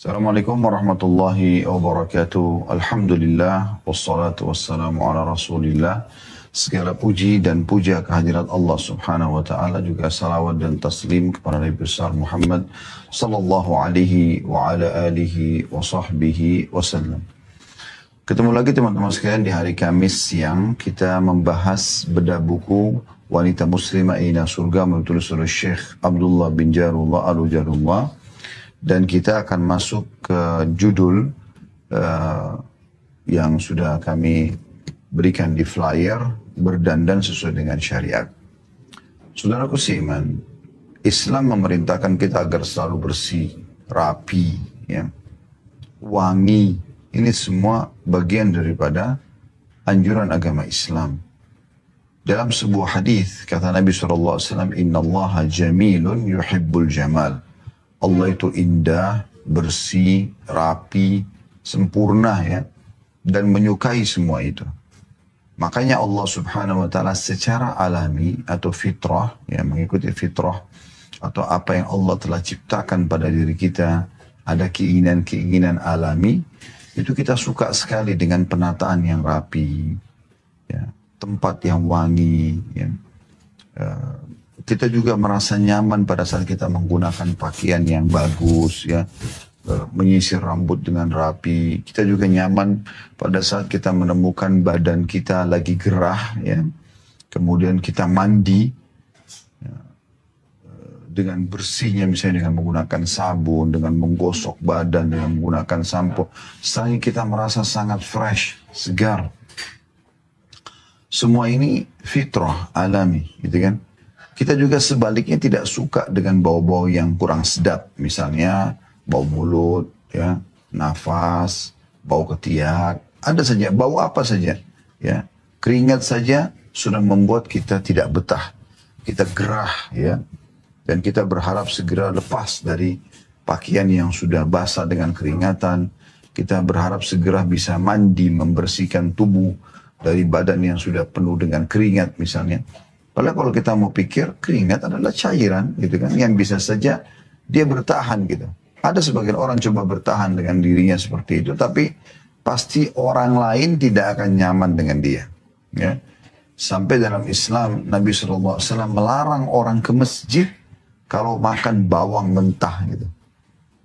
Assalamualaikum warahmatullahi wabarakatuh. Alhamdulillah, wassalatu wassalamu ala rasulillah. Segala puji dan puja kehadirat Allah subhanahu wa ta'ala, juga salawat dan taslim kepada Nabi besar Muhammad sallallahu alaihi wa ala alihi wa sahbihi wasallam. Ketemu lagi teman-teman sekalian di hari Kamis siang. Kita membahas bedah buku Wanita Muslimah Ina Surga, menulis oleh Syekh Abdullah bin Jarullah Al-Jarullah. Dan kita akan masuk ke judul yang sudah kami berikan di flyer, berdandan sesuai dengan syariat. Saudaraku seiman, Islam memerintahkan kita agar selalu bersih, rapi, ya, wangi. Ini semua bagian daripada anjuran agama Islam. Dalam sebuah hadis kata Nabi SAW, Inna Allaha jamilun yuhibbul jamal. Allah itu indah, bersih, rapi, sempurna, ya, dan menyukai semua itu. Makanya Allah subhanahu wa ta'ala secara alami atau fitrah, ya, mengikuti fitrah atau apa yang Allah telah ciptakan pada diri kita, ada keinginan-keinginan alami, itu kita suka sekali dengan penataan yang rapi, ya, tempat yang wangi, ya. Kita juga merasa nyaman pada saat kita menggunakan pakaian yang bagus, ya, menyisir rambut dengan rapi. Kita juga nyaman pada saat kita menemukan badan kita lagi gerah, ya, kemudian kita mandi, ya, dengan bersihnya, misalnya dengan menggunakan sabun, dengan menggosok badan, dengan menggunakan sampo. Setelahnya kita merasa sangat fresh, segar. Semua ini fitrah alami, gitu kan? Kita juga sebaliknya tidak suka dengan bau-bau yang kurang sedap. Misalnya bau mulut, ya, nafas, bau ketiak. Ada saja, bau apa saja. Ya. Keringat saja sudah membuat kita tidak betah. Kita gerah, ya. Dan kita berharap segera lepas dari pakaian yang sudah basah dengan keringatan. Kita berharap segera bisa mandi, membersihkan tubuh dari badan yang sudah penuh dengan keringat misalnya. Padahal kalau kita mau pikir, keringat adalah cairan, gitu kan, yang bisa saja dia bertahan, gitu. Ada sebagian orang coba bertahan dengan dirinya seperti itu, tapi pasti orang lain tidak akan nyaman dengan dia, ya. Sampai dalam Islam, Nabi SAW melarang orang ke masjid kalau makan bawang mentah, gitu.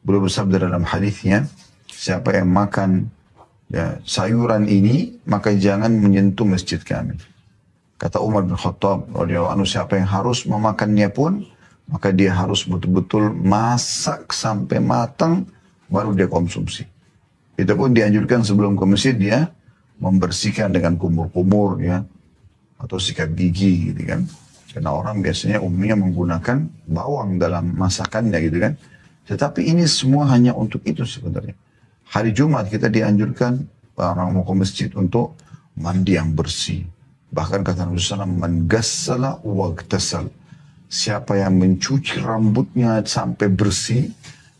Beliau bersabda dalam hadisnya, siapa yang makan, ya, sayuran ini, maka jangan menyentuh masjid kami. Kata Umar bin Khattab, siapa yang harus memakannya pun, maka dia harus betul-betul masak sampai matang, baru dia konsumsi. Itu pun dianjurkan sebelum ke masjid dia membersihkan dengan kumur-kumur, ya, atau sikat gigi, gitu kan. Karena orang biasanya umumnya menggunakan bawang dalam masakannya, gitu kan. Tetapi ini semua hanya untuk itu sebenarnya. Hari Jumat kita dianjurkan orang mau ke masjid untuk mandi yang bersih. Bahkan kata Nabi SAW, man gassala wagtasal. Siapa yang mencuci rambutnya sampai bersih,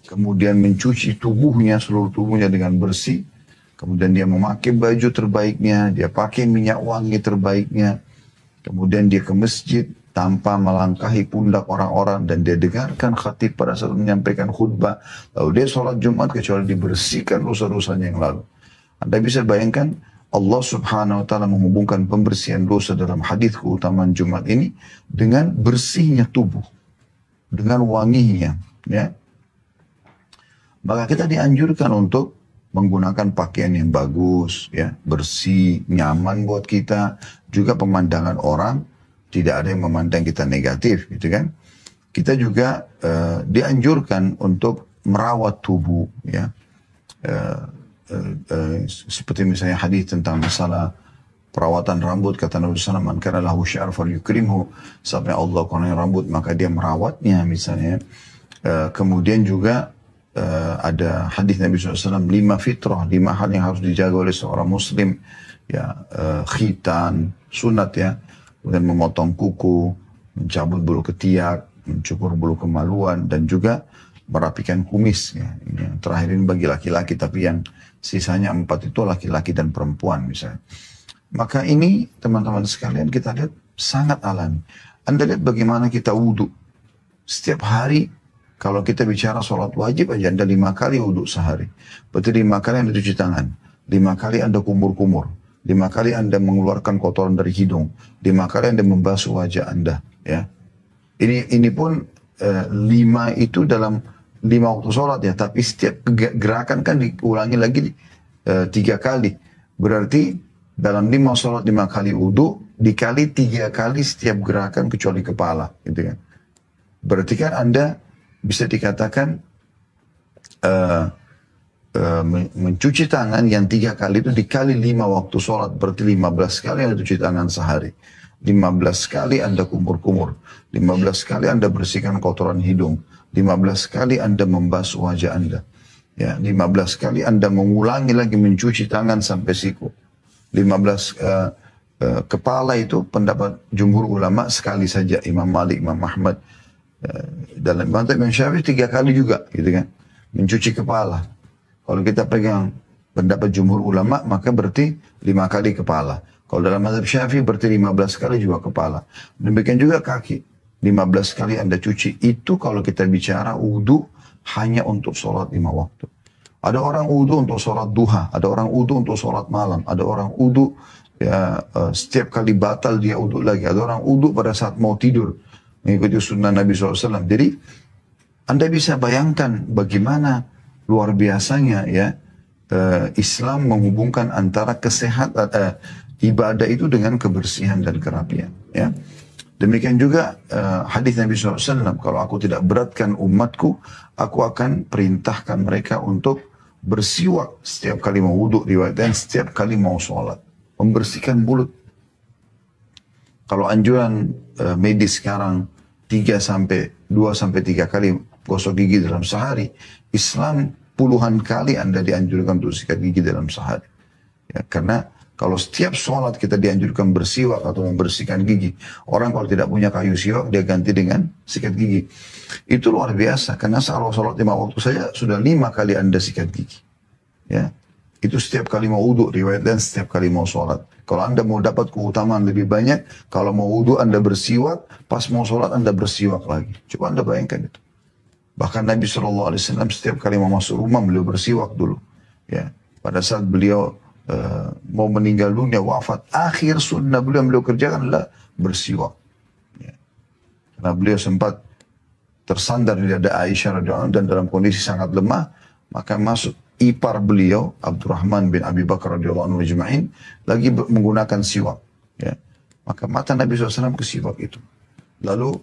kemudian mencuci tubuhnya, seluruh tubuhnya dengan bersih, kemudian dia memakai baju terbaiknya, dia pakai minyak wangi terbaiknya, kemudian dia ke masjid tanpa melangkahi pundak orang-orang, dan dia dengarkan khatib pada saat menyampaikan khutbah, lalu dia sholat Jumat kecuali dibersihkan dosa-dosanya yang lalu. Anda bisa bayangkan, Allah subhanahu wa ta'ala menghubungkan pembersihan dosa dalam hadis keutamaan Jumat ini dengan bersihnya tubuh, dengan wanginya, ya. Maka kita dianjurkan untuk menggunakan pakaian yang bagus, ya, bersih, nyaman buat kita. Juga pemandangan orang, tidak ada yang memandang kita negatif, gitu kan. Kita juga dianjurkan untuk merawat tubuh, ya. Seperti misalnya hadis tentang masalah perawatan rambut, kata Nabi SAW, man kana lahu sya'ar falyukrimhu. Sampai Allah kurangnya rambut, maka dia merawatnya, misalnya. Kemudian juga ada hadis Nabi SAW, 5 fitrah, 5 hal yang harus dijaga oleh seorang muslim, ya, khitan, sunat, ya, kemudian memotong kuku, mencabut bulu ketiak, mencukur bulu kemaluan, dan juga merapikan kumis, ya. Ini yang terakhir ini bagi laki-laki, tapi yang sisanya 4 itu laki-laki dan perempuan misalnya. Maka ini teman-teman sekalian kita lihat sangat alami. Anda lihat bagaimana kita wudhu. Setiap hari Kalau kita bicara sholat wajib aja, Anda 5 kali wudhu sehari. Berarti 5 kali Anda cuci tangan. 5 kali Anda kumur-kumur. 5 kali Anda mengeluarkan kotoran dari hidung. 5 kali Anda membasuh wajah Anda. Ya. Ini pun 5 itu dalam 5 waktu sholat ya. Tapi setiap gerakan kan diulangi lagi 3 kali. Berarti dalam 5 sholat 5 kali wudhu, dikali 3 kali setiap gerakan kecuali kepala. Gitu kan. Berarti kan Anda bisa dikatakan mencuci tangan yang 3 kali itu dikali 5 waktu sholat. Berarti 15 kali Anda cuci tangan sehari. 15 kali Anda kumur-kumur. 15 kali Anda bersihkan kotoran hidung. 15 kali Anda membasuh wajah Anda. Ya, 15 kali Anda mengulangi lagi mencuci tangan sampai siku. 15 kepala itu pendapat jumhur ulama sekali saja. Imam Malik, Imam Ahmad. Dalam mazhab Imam Syafi'i 3 kali juga, gitu kan, mencuci kepala. Kalau kita pegang pendapat jumhur ulama, maka berarti 5 kali kepala. Kalau dalam mazhab Syafi'i berarti 15 kali juga kepala. Demikian juga kaki, 15 kali Anda cuci. Itu kalau kita bicara wudu hanya untuk sholat 5 waktu. Ada orang wudu untuk sholat duha, ada orang wudu untuk sholat malam, ada orang wudu ya, setiap kali batal dia wudu lagi, ada orang wudu pada saat mau tidur. Mengikuti sunnah Nabi SAW. Jadi Anda bisa bayangkan bagaimana luar biasanya ya Islam menghubungkan antara kesehatan ibadah itu dengan kebersihan dan kerapian. Ya. Demikian juga hadis Nabi SAW, kalau aku tidak beratkan umatku, aku akan perintahkan mereka untuk bersiwak setiap kali mau wudhu, riwayatnya setiap kali mau sholat, membersihkan mulut. Kalau anjuran medis sekarang 2 sampai 3 kali gosok gigi dalam sehari, Islam puluhan kali Anda dianjurkan untuk sikat gigi dalam sehari. Ya, karena kalau setiap sholat kita dianjurkan bersiwak atau membersihkan gigi, orang kalau tidak punya kayu siwak dia ganti dengan sikat gigi. Itu luar biasa, karena kalau sholat 5 waktu saja sudah 5 kali Anda sikat gigi. Ya. Itu setiap kali mau wudhu, riwayat dan setiap kali mau sholat. Kalau Anda mau dapat keutamaan lebih banyak, kalau mau wudhu Anda bersiwak, pas mau sholat Anda bersiwak lagi. Coba Anda bayangkan itu. Bahkan Nabi SAW setiap kali mau masuk rumah, beliau bersiwak dulu. Ya. Pada saat beliau mau meninggal dunia, wafat, akhir sunnah beliau kerjakan adalah bersiwak. Ya. Karena beliau sempat tersandar di dada Aisyah radhiyallahu anha dan dalam kondisi sangat lemah, maka masuk ipar beliau Abdurrahman bin Abi Bakar radhiyallahu anhu ajma'in lagi menggunakan siwak. Ya. Maka mata Nabi SAW ke siwak itu. Lalu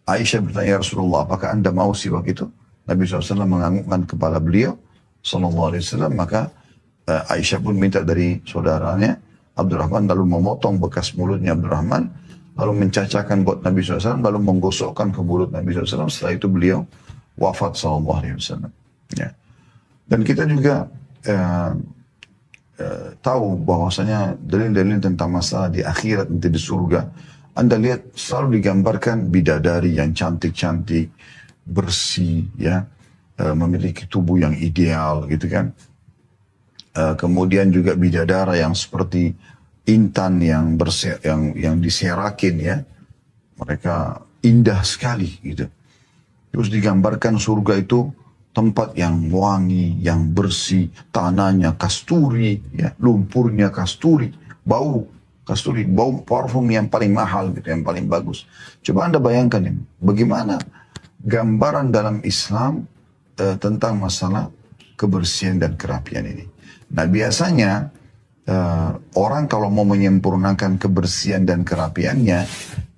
Aisyah bertanya, ya Rasulullah, apakah Anda mau siwak itu? Nabi SAW menganggukkan kepala beliau SAW, maka Aisyah pun minta dari saudaranya Abdurrahman, lalu memotong bekas mulutnya Abdurrahman, lalu mencacakan buat Nabi SAW, lalu menggosokkan ke mulut Nabi SAW. Setelah itu beliau wafat SAW. Ya. Dan kita juga tahu bahwasanya dalil-dalil tentang masalah di akhirat, nanti di surga, Anda lihat selalu digambarkan bidadari yang cantik-cantik, bersih, ya, memiliki tubuh yang ideal, gitu kan. Kemudian juga bidadara yang seperti intan yang diserakin, ya, mereka indah sekali, gitu. Terus digambarkan surga itu tempat yang wangi, yang bersih, tanahnya kasturi, ya, lumpurnya kasturi, bau kasturi, bau parfum yang paling mahal, gitu, yang paling bagus. Coba Anda bayangkan ini, bagaimana gambaran dalam Islam tentang masalah kebersihan dan kerapian ini. Nah biasanya orang kalau mau menyempurnakan kebersihan dan kerapiannya,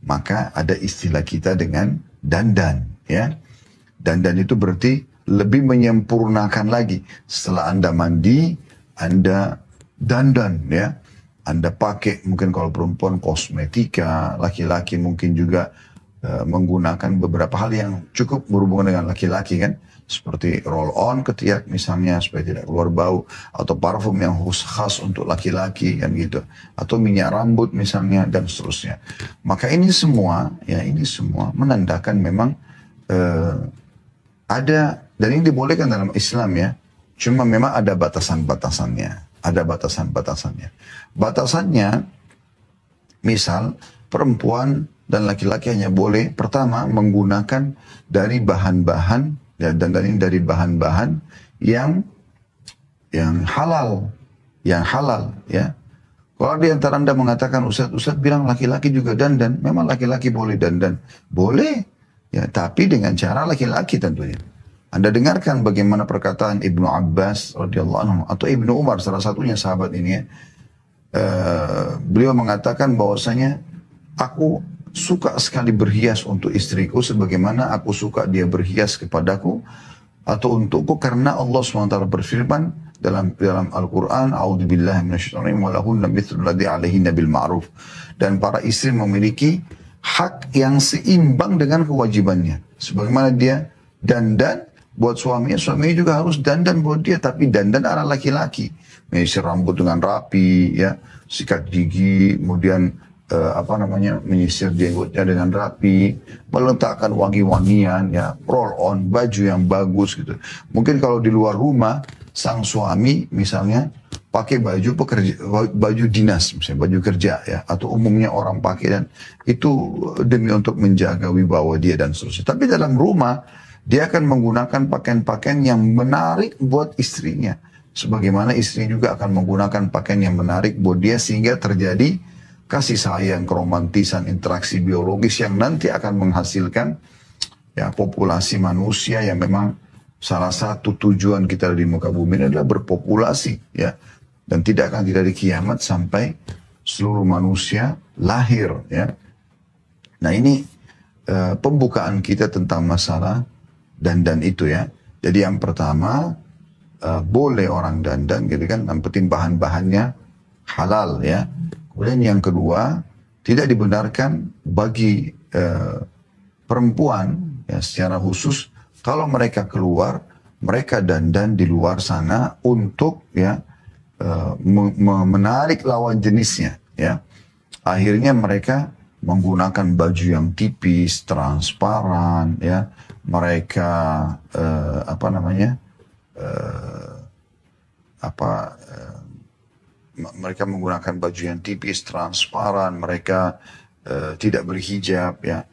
maka ada istilah kita dengan dandan, ya. Dandan itu berarti lebih menyempurnakan lagi. Setelah Anda mandi, Anda dandan, ya. Anda pakai mungkin kalau perempuan kosmetika, laki-laki mungkin juga menggunakan beberapa hal yang cukup berhubungan dengan laki-laki, kan. Seperti roll on ketiak misalnya supaya tidak keluar bau, atau parfum yang khas untuk laki-laki, kan gitu, atau minyak rambut misalnya, dan seterusnya. Maka ini semua, ya, ini semua menandakan memang ada, dan ini dibolehkan dalam Islam, ya. Cuma memang ada batasan-batasannya, ada batasan-batasannya. Batasannya, misal perempuan dan laki-laki hanya boleh pertama menggunakan dari bahan-bahan ya, dan dari bahan-bahan yang halal, ya. Kalau di antara Anda mengatakan Ustaz bilang laki-laki juga dandan, memang laki-laki boleh dandan, boleh, ya, tapi dengan cara laki-laki tentunya. Anda dengarkan bagaimana perkataan Ibnu Abbas radhiyallahu anhu atau Ibnu Umar, salah satunya sahabat ini ya. Beliau mengatakan bahwasanya aku suka sekali berhias untuk istriku sebagaimana aku suka dia berhias kepadaku atau untukku, karena Allah SWT berfirman dalam Al-Quran, A'udzubillahi minasyaitonir rajim, walahunna mithlu alladzi 'alaihinna bil ma'ruf. Dan para istri memiliki hak yang seimbang dengan kewajibannya. Sebagaimana dia dandan buat suaminya, suaminya juga harus dandan buat dia, tapi dandan ala laki-laki. Menyisir rambut dengan rapi, ya, sikat gigi, kemudian menyisir jenggotnya dengan rapi, meletakkan wangi-wangian, ya, roll on, baju yang bagus gitu. Mungkin kalau di luar rumah, sang suami misalnya pakai baju dinas, misalnya baju kerja, ya, atau umumnya orang pakai, dan itu demi untuk menjaga wibawa dia dan seterusnya. Tapi dalam rumah, dia akan menggunakan pakaian-pakaian yang menarik buat istrinya. Sebagaimana istri juga akan menggunakan pakaian yang menarik buat dia, sehingga terjadi kasih sayang, keromantisan, interaksi biologis yang nanti akan menghasilkan ya populasi manusia yang memang salah satu tujuan kita di muka bumi ini adalah berpopulasi, ya, dan tidak akan terjadi kiamat sampai seluruh manusia lahir, ya. Nah ini pembukaan kita tentang masalah dandan itu, ya. Jadi yang pertama boleh orang dandan gitu kan, yang penting bahan-bahannya halal, ya. Kemudian yang kedua, tidak dibenarkan bagi perempuan ya secara khusus kalau mereka keluar, mereka dandan di luar sana untuk ya menarik lawan jenisnya, ya. Akhirnya mereka menggunakan baju yang tipis, transparan, ya. Mereka mereka menggunakan baju yang tipis, transparan, mereka tidak berhijab, ya,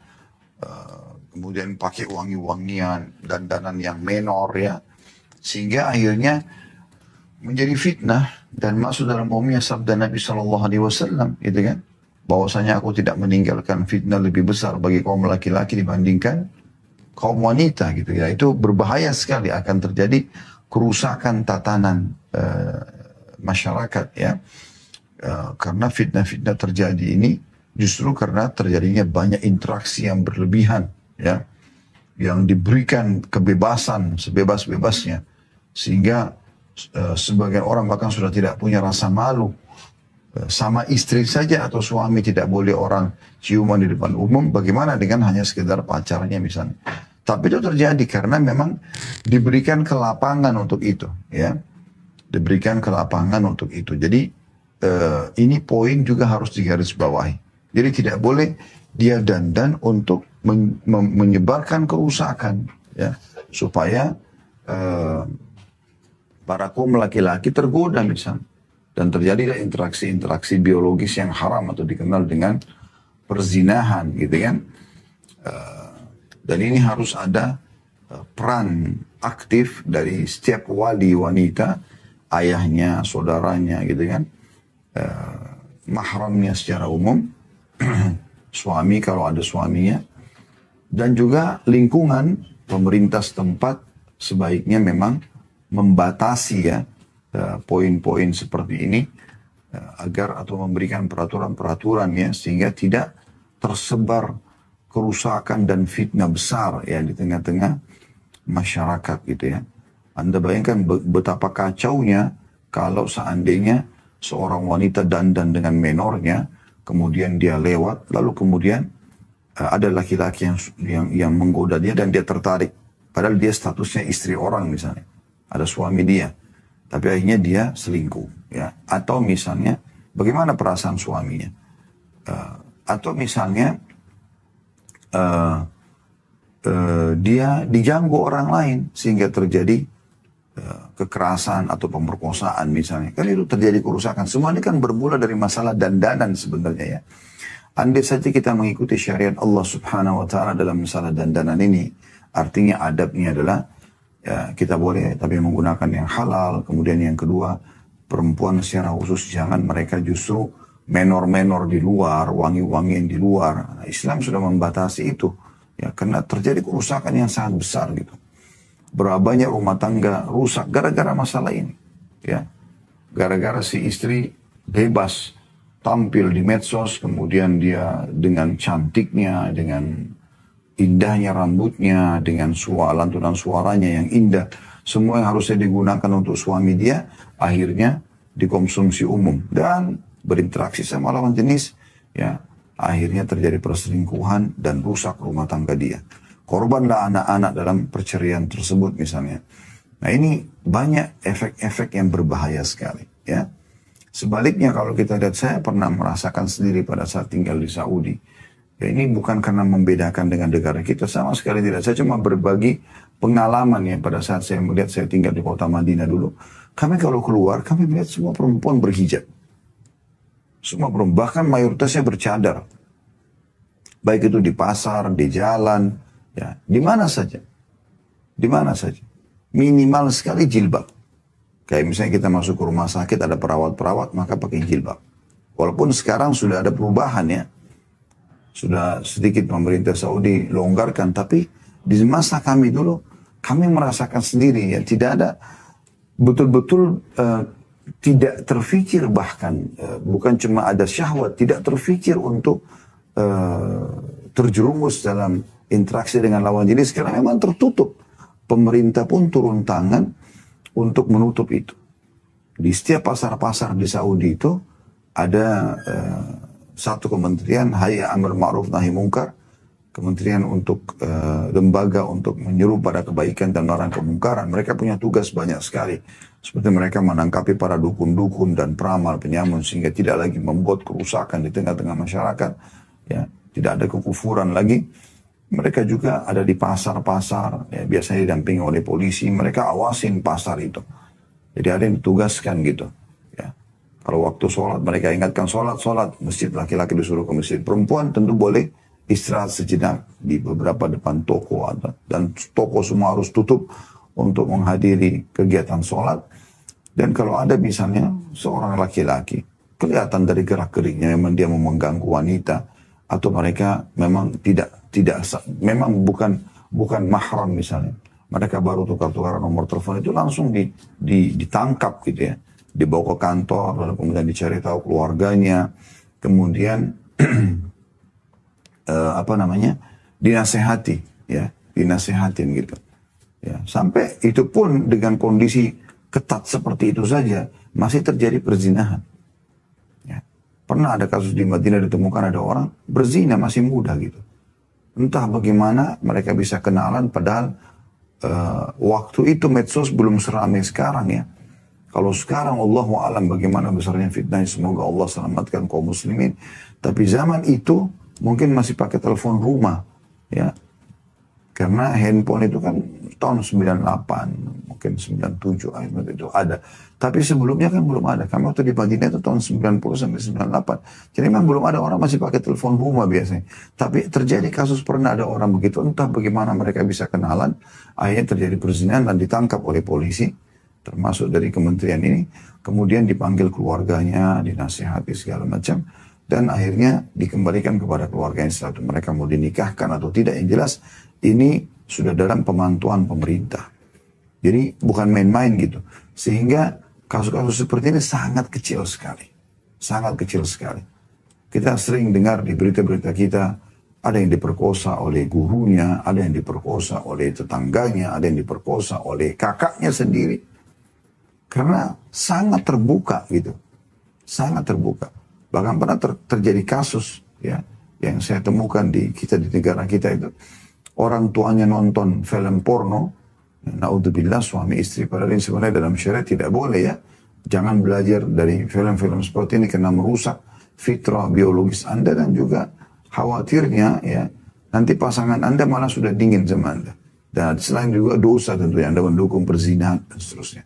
kemudian pakai wangi-wangian, dandanan yang menor, ya, sehingga akhirnya menjadi fitnah dan masuk dalam umumnya sabda Nabi Shallallahu Alaihi Wasallam, gitu kan, bahwasanya aku tidak meninggalkan fitnah lebih besar bagi kaum laki-laki dibandingkan kaum wanita, gitu ya. Itu berbahaya sekali, akan terjadi kerusakan tatanan masyarakat, ya, karena fitnah-fitnah terjadi ini justru karena terjadinya banyak interaksi yang berlebihan, ya, yang diberikan kebebasan sebebas-bebasnya, sehingga sebagian orang bahkan sudah tidak punya rasa malu. Sama istri saja atau suami tidak boleh orang ciuman di depan umum, bagaimana dengan hanya sekedar pacarnya misalnya. Tapi itu terjadi karena memang diberikan kelapangan untuk itu, ya. Diberikan ke lapangan untuk itu. Jadi ini poin juga harus digarisbawahi. Jadi tidak boleh dia dandan untuk menyebarkan kerusakan, ya, supaya para kaum laki-laki tergoda misalnya, dan terjadilah interaksi biologis yang haram atau dikenal dengan perzinahan, gitu kan. Dan ini harus ada peran aktif dari setiap wali wanita, ayahnya, saudaranya, gitu kan, mahramnya secara umum, suami kalau ada suaminya, dan juga lingkungan pemerintah setempat sebaiknya memang membatasi, ya, poin-poin seperti ini, agar atau memberikan peraturan-peraturan, ya, sehingga tidak tersebar kerusakan dan fitnah besar, ya, di tengah-tengah masyarakat, gitu ya. Anda bayangkan betapa kacaunya kalau seandainya seorang wanita dandan dengan menornya, kemudian dia lewat, lalu kemudian ada laki-laki yang menggoda dia dan dia tertarik, padahal dia statusnya istri orang misalnya, ada suami dia, tapi akhirnya dia selingkuh, ya. Atau misalnya bagaimana perasaan suaminya, atau misalnya dia diganggu orang lain sehingga terjadi kekerasan atau pemerkosaan misalnya. Kan itu terjadi kerusakan. Semua ini kan bermula dari masalah dandanan sebenarnya, ya. Andai saja kita mengikuti syariat Allah Subhanahu wa taala dalam masalah dandanan ini, artinya adabnya adalah ya kita boleh tapi menggunakan yang halal. Kemudian yang kedua, perempuan secara khusus jangan mereka justru menor-menor di luar, wangi-wangian di luar. Nah, Islam sudah membatasi itu. Ya, karena terjadi kerusakan yang sangat besar gitu. Berapa banyak rumah tangga rusak gara-gara masalah ini. Ya, gara-gara si istri bebas tampil di medsos, kemudian dia dengan cantiknya, dengan indahnya rambutnya, dengan lantunan suaranya yang indah, semua yang harusnya digunakan untuk suami dia, akhirnya dikonsumsi umum dan berinteraksi sama lawan jenis, ya akhirnya terjadi perselingkuhan dan rusak rumah tangga dia. Korbanlah anak-anak dalam perceraian tersebut misalnya. Nah ini banyak efek-efek yang berbahaya sekali, ya. Sebaliknya kalau kita lihat, saya pernah merasakan sendiri pada saat tinggal di Saudi. Ya, ini bukan karena membedakan dengan negara kita, sama sekali tidak. Saya cuma berbagi pengalaman ya pada saat saya melihat, saya tinggal di kota Madinah dulu. Kami kalau keluar, kami melihat semua perempuan berhijab. Semua perempuan, bahkan mayoritasnya bercadar. Baik itu di pasar, di jalan, ya di mana saja. Di mana saja. Minimal sekali jilbab. Kayak misalnya kita masuk ke rumah sakit, ada perawat-perawat, maka pakai jilbab. Walaupun sekarang sudah ada perubahan ya. Sudah sedikit pemerintah Saudi longgarkan, tapi di masa kami dulu, kami merasakan sendiri ya, tidak ada betul-betul tidak terfikir bahkan, bukan cuma ada syahwat, tidak terfikir untuk terjerumus dalam interaksi dengan lawan jenis, karena memang tertutup. Pemerintah pun turun tangan untuk menutup itu. Di setiap pasar-pasar di Saudi itu ada satu kementerian, Hayya Amr Ma'ruf Nahi Munkar, kementerian untuk lembaga untuk menyuruh pada kebaikan dan melarang kemungkaran. Mereka punya tugas banyak sekali. Seperti mereka menangkapi para dukun-dukun dan peramal penyamun sehingga tidak lagi membuat kerusakan di tengah-tengah masyarakat. Ya, tidak ada kekufuran lagi. Mereka juga ada di pasar-pasar, ya, biasanya didampingi oleh polisi, mereka awasin pasar itu. Jadi ada yang ditugaskan gitu. Ya. Kalau waktu sholat, mereka ingatkan sholat, masjid laki-laki disuruh ke masjid. Perempuan tentu boleh istirahat sejenak di beberapa depan toko, dan toko semua harus tutup untuk menghadiri kegiatan sholat. Dan kalau ada misalnya seorang laki-laki, kelihatan dari gerak-geriknya memang dia mau mengganggu wanita, atau mereka memang memang bukan mahram misalnya. Mereka baru tukar-tukaran nomor telepon, itu langsung ditangkap gitu ya. Dibawa ke kantor, lalu kemudian dicari tahu keluarganya. Kemudian dinasehati ya, dinasehatin gitu. Ya, sampai itu pun dengan kondisi ketat seperti itu saja masih terjadi perzinahan. Ya. Pernah ada kasus di Madinah ditemukan ada orang berzina masih muda gitu. Entah bagaimana mereka bisa kenalan padahal waktu itu medsos belum seramai sekarang ya. Kalau sekarang Allahu a'lam bagaimana besarnya fitnah, semoga Allah selamatkan kaum muslimin. Tapi zaman itu mungkin masih pakai telepon rumah ya. Karena handphone itu kan tahun 98, mungkin 97 itu ada. Tapi sebelumnya kan belum ada. Kami waktu di Madinah itu tahun 90 sampai 98. Jadi memang belum ada orang masih pakai telepon rumah biasanya. Tapi terjadi kasus pernah ada orang begitu, entah bagaimana mereka bisa kenalan. Akhirnya terjadi perzinahan dan ditangkap oleh polisi, termasuk dari kementerian ini. Kemudian dipanggil keluarganya, dinasihati segala macam. Dan akhirnya dikembalikan kepada keluarganya setelah itu mereka mau dinikahkan atau tidak. Yang jelas ini sudah dalam pemantauan pemerintah. Jadi bukan main-main gitu. Sehingga kasus-kasus seperti ini sangat kecil sekali. Sangat kecil sekali. Kita sering dengar di berita-berita kita, ada yang diperkosa oleh gurunya, ada yang diperkosa oleh tetangganya, ada yang diperkosa oleh kakaknya sendiri. Karena sangat terbuka gitu. Sangat terbuka. Bahkan pernah terjadi kasus ya yang saya temukan di negara kita itu. Orang tuanya nonton film porno, naudzubillah suami istri, padahal ini sebenarnya dalam syariat tidak boleh ya. Jangan belajar dari film-film seperti ini karena merusak fitrah biologis Anda dan juga khawatirnya ya nanti pasangan Anda malah sudah dingin sama Anda. Dan selain juga dosa tentunya Anda mendukung perzinahan dan seterusnya.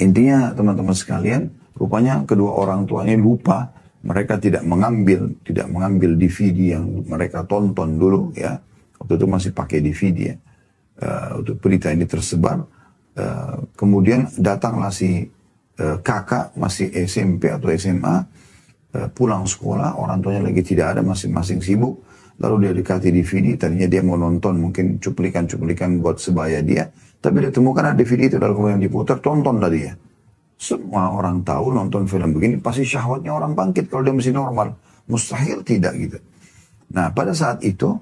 Intinya teman-teman sekalian, rupanya kedua orang tuanya lupa mereka tidak mengambil DVD yang mereka tonton dulu ya. Waktu itu masih pakai DVD ya. Untuk berita ini tersebar. Kemudian datanglah si kakak masih SMP atau SMA, pulang sekolah, orang tuanya lagi tidak ada, masing-masing sibuk. Lalu dia dikasih DVD, tadinya dia mau nonton mungkin cuplikan-cuplikan buat sebaya dia. Tapi dia temukan ada DVD itu, lalu kemudian diputar, tonton tadi ya. Semua orang tahu nonton film begini, pasti syahwatnya orang bangkit kalau dia masih normal. Mustahil tidak gitu. Nah pada saat itu,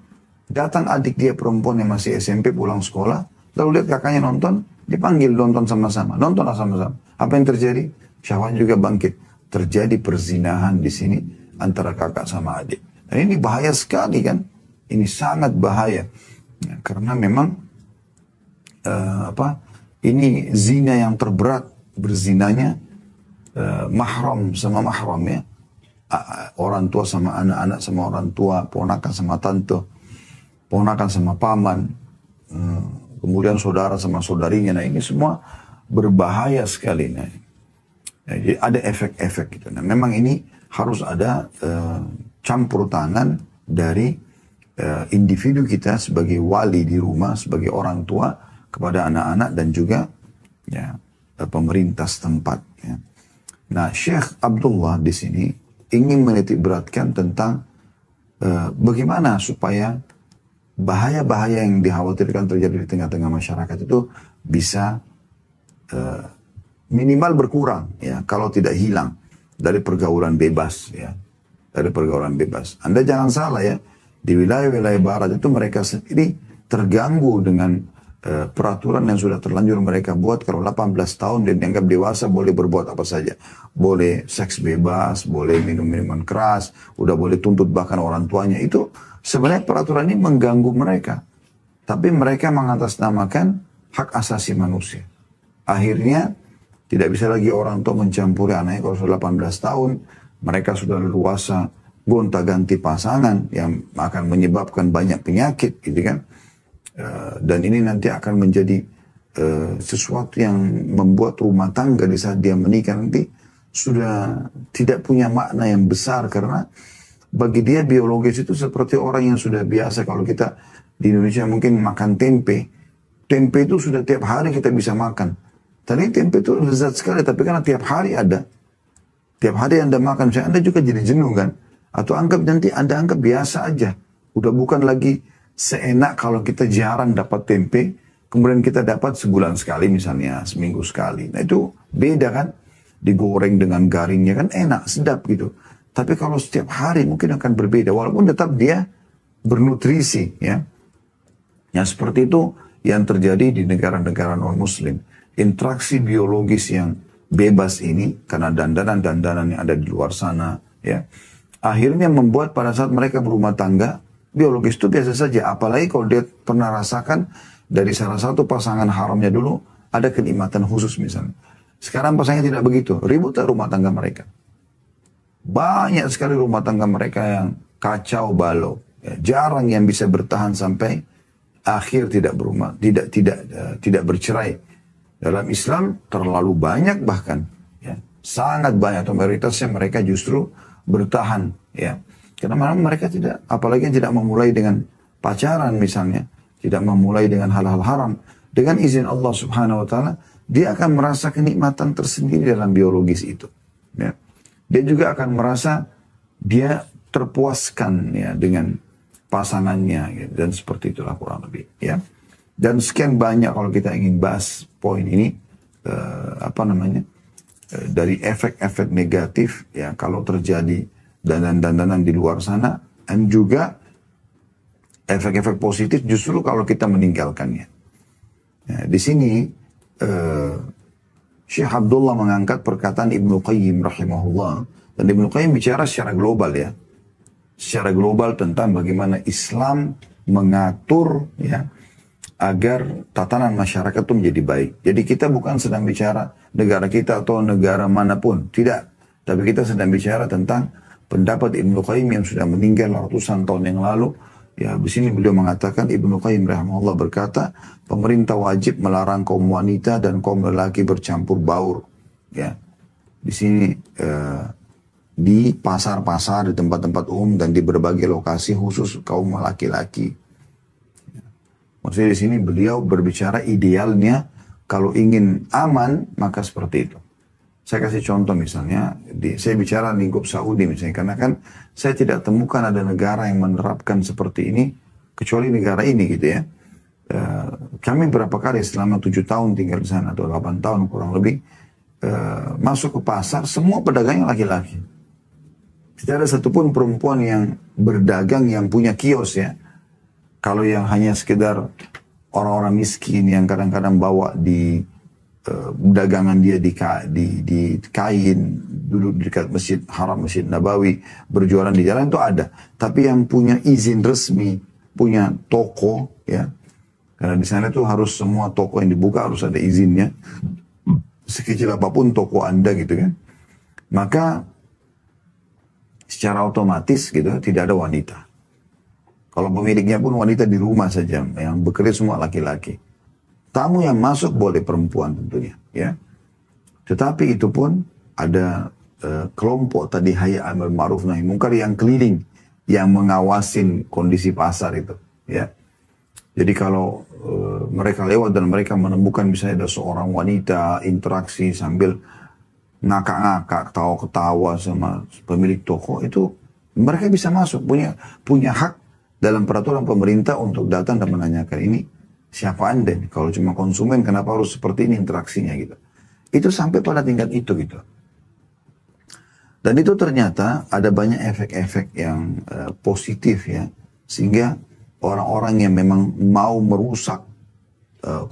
datang adik dia perempuan yang masih SMP pulang sekolah, lalu lihat kakaknya nonton, dipanggil nonton sama-sama, nontonlah sama-sama. Apa yang terjadi? Syahwatnya juga bangkit. Terjadi perzinahan di sini antara kakak sama adik. Dan ini bahaya sekali kan? Ini sangat bahaya. Ya, karena memang ini zina yang terberat, berzinanya mahram sama mahram ya. Orang tua sama anak-anak sama orang tua, ponakan sama tante, ponakan sama paman, kemudian saudara sama saudarinya. Nah ini semua berbahaya sekali. Nah, jadi ada efek-efek gitu. Nah memang ini harus ada campur tangan dari individu kita sebagai wali di rumah, sebagai orang tua kepada anak-anak dan juga ya, pemerintah setempat. Ya. Nah Syekh Abdullah di sini ingin menitik beratkan tentang bagaimana supaya bahaya-bahaya yang dikhawatirkan terjadi di tengah-tengah masyarakat itu bisa minimal berkurang ya, kalau tidak hilang dari pergaulan bebas ya, dari pergaulan bebas. Anda jangan salah ya, di wilayah-wilayah barat itu mereka sendiri terganggu dengan peraturan yang sudah terlanjur mereka buat. Kalau 18 tahun dan dianggap dewasa boleh berbuat apa saja, boleh seks bebas, boleh minum minuman keras, udah boleh tuntut bahkan orang tuanya. Itu sebenarnya peraturan ini mengganggu mereka, tapi mereka mengatasnamakan hak asasi manusia. Akhirnya tidak bisa lagi orang tua mencampuri anaknya kalau sudah 18 tahun. Mereka sudah leluasa gonta-ganti pasangan yang akan menyebabkan banyak penyakit gitu kan. Dan ini nanti akan menjadi sesuatu yang membuat rumah tangga di saat dia menikah nanti sudah tidak punya makna yang besar. Karena bagi dia biologis itu seperti orang yang sudah biasa. Kalau kita di Indonesia mungkin makan tempe. Tempe itu sudah tiap hari kita bisa makan. Tadi tempe itu lezat sekali, tapi karena tiap hari ada. Tiap hari Anda makan, misalnya Anda juga jadi jenuh kan? Atau nanti Anda anggap biasa aja. Udah bukan lagi seenak kalau kita jarang dapat tempe, kemudian kita dapat sebulan sekali misalnya, seminggu sekali. Nah itu beda kan? Digoreng dengan garingnya kan enak, sedap gitu. Tapi kalau setiap hari mungkin akan berbeda, walaupun tetap dia bernutrisi ya. Yang seperti itu yang terjadi di negara-negara non-muslim. Interaksi biologis yang bebas ini karena dandanan-dandanan yang ada di luar sana ya, akhirnya membuat pada saat mereka berumah tangga biologis itu biasa saja. Apalagi kalau dia pernah rasakan dari salah satu pasangan haramnya dulu ada kenikmatan khusus misalnya. Sekarang pasangannya tidak begitu, ribut rumah tangga mereka. Banyak sekali rumah tangga mereka yang kacau balau ya. Jarang yang bisa bertahan sampai akhir tidak bercerai. Dalam Islam terlalu banyak bahkan, ya, sangat banyak atau mayoritasnya mereka justru bertahan, ya, karena mereka tidak, apalagi yang tidak memulai dengan pacaran misalnya, tidak memulai dengan hal-hal haram, dengan izin Allah Subhanahu Wa Taala, dia akan merasa kenikmatan tersendiri dalam biologis itu, ya. Dia juga akan merasa dia terpuaskan ya dengan pasangannya, ya, dan seperti itulah kurang lebih, ya. Dan sekian banyak kalau kita ingin bahas poin ini, dari efek-efek negatif ya kalau terjadi dandan-dandanan di luar sana, dan juga efek-efek positif justru kalau kita meninggalkannya. Ya, di sini Syekh Abdullah mengangkat perkataan Ibnu Qayyim rahimahullah, dan Ibnu Qayyim bicara secara global ya, secara global tentang bagaimana Islam mengatur ya agar tatanan masyarakat itu menjadi baik. Jadi kita bukan sedang bicara negara kita atau negara manapun, tidak. Tapi kita sedang bicara tentang pendapat Ibnu Qayyim yang sudah meninggal ratusan tahun yang lalu. Ya, di sini beliau mengatakan, Ibnu Qayyim rahimahullah berkata, pemerintah wajib melarang kaum wanita dan kaum lelaki bercampur baur. Ya, di sini di pasar-pasar, di tempat-tempat umum, dan di berbagai lokasi khusus kaum laki-laki. Maksudnya di sini beliau berbicara idealnya kalau ingin aman, maka seperti itu. Saya kasih contoh misalnya, saya bicara lingkup Saudi misalnya, karena kan saya tidak temukan ada negara yang menerapkan seperti ini, kecuali negara ini gitu ya. Kami berapa kali selama 7 tahun tinggal di sana, atau 8 tahun kurang lebih, masuk ke pasar, semua pedagangnya laki-laki. Tidak ada satupun perempuan yang berdagang yang punya kios ya. Kalau yang hanya sekedar orang-orang miskin yang kadang-kadang bawa di dagangan dia di kain, duduk di dekat Masjid Haram, Masjid Nabawi, berjualan di jalan itu ada. Tapi yang punya izin resmi, punya toko ya. Karena di sana itu harus semua toko yang dibuka harus ada izinnya. Sekecil apapun toko Anda gitu kan. Maka secara otomatis gitu tidak ada wanita. Kalau pemiliknya pun wanita di rumah saja, yang bekerja semua laki-laki. Tamu yang masuk boleh perempuan tentunya, ya. Tetapi itu pun ada kelompok tadi Hayya 'alal Ma'ruf Nahi Munkar yang keliling, yang mengawasin kondisi pasar itu, ya. Jadi kalau mereka lewat dan mereka menemukan misalnya ada seorang wanita interaksi sambil ngakak-ngakak, ketawa-ketawa sama pemilik toko, itu mereka bisa masuk, punya hak dalam peraturan pemerintah untuk datang dan menanyakan ini siapa Anda? Kalau cuma konsumen kenapa harus seperti ini interaksinya gitu. Itu sampai pada tingkat itu gitu. Dan itu ternyata ada banyak efek-efek yang positif ya. Sehingga orang-orang yang memang mau merusak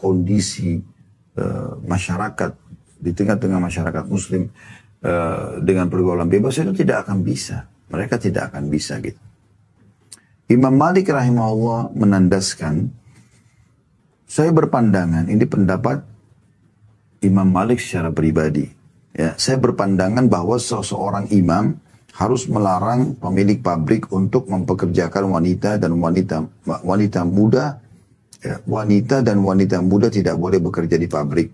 kondisi masyarakat di tengah-tengah masyarakat muslim dengan pergaulan bebas itu tidak akan bisa. Mereka tidak akan bisa gitu. Imam Malik rahimahullah menandaskan, saya berpandangan, ini pendapat Imam Malik secara pribadi. Ya, saya berpandangan bahwa seseorang imam harus melarang pemilik pabrik untuk mempekerjakan wanita muda. Ya, wanita dan wanita muda tidak boleh bekerja di pabrik.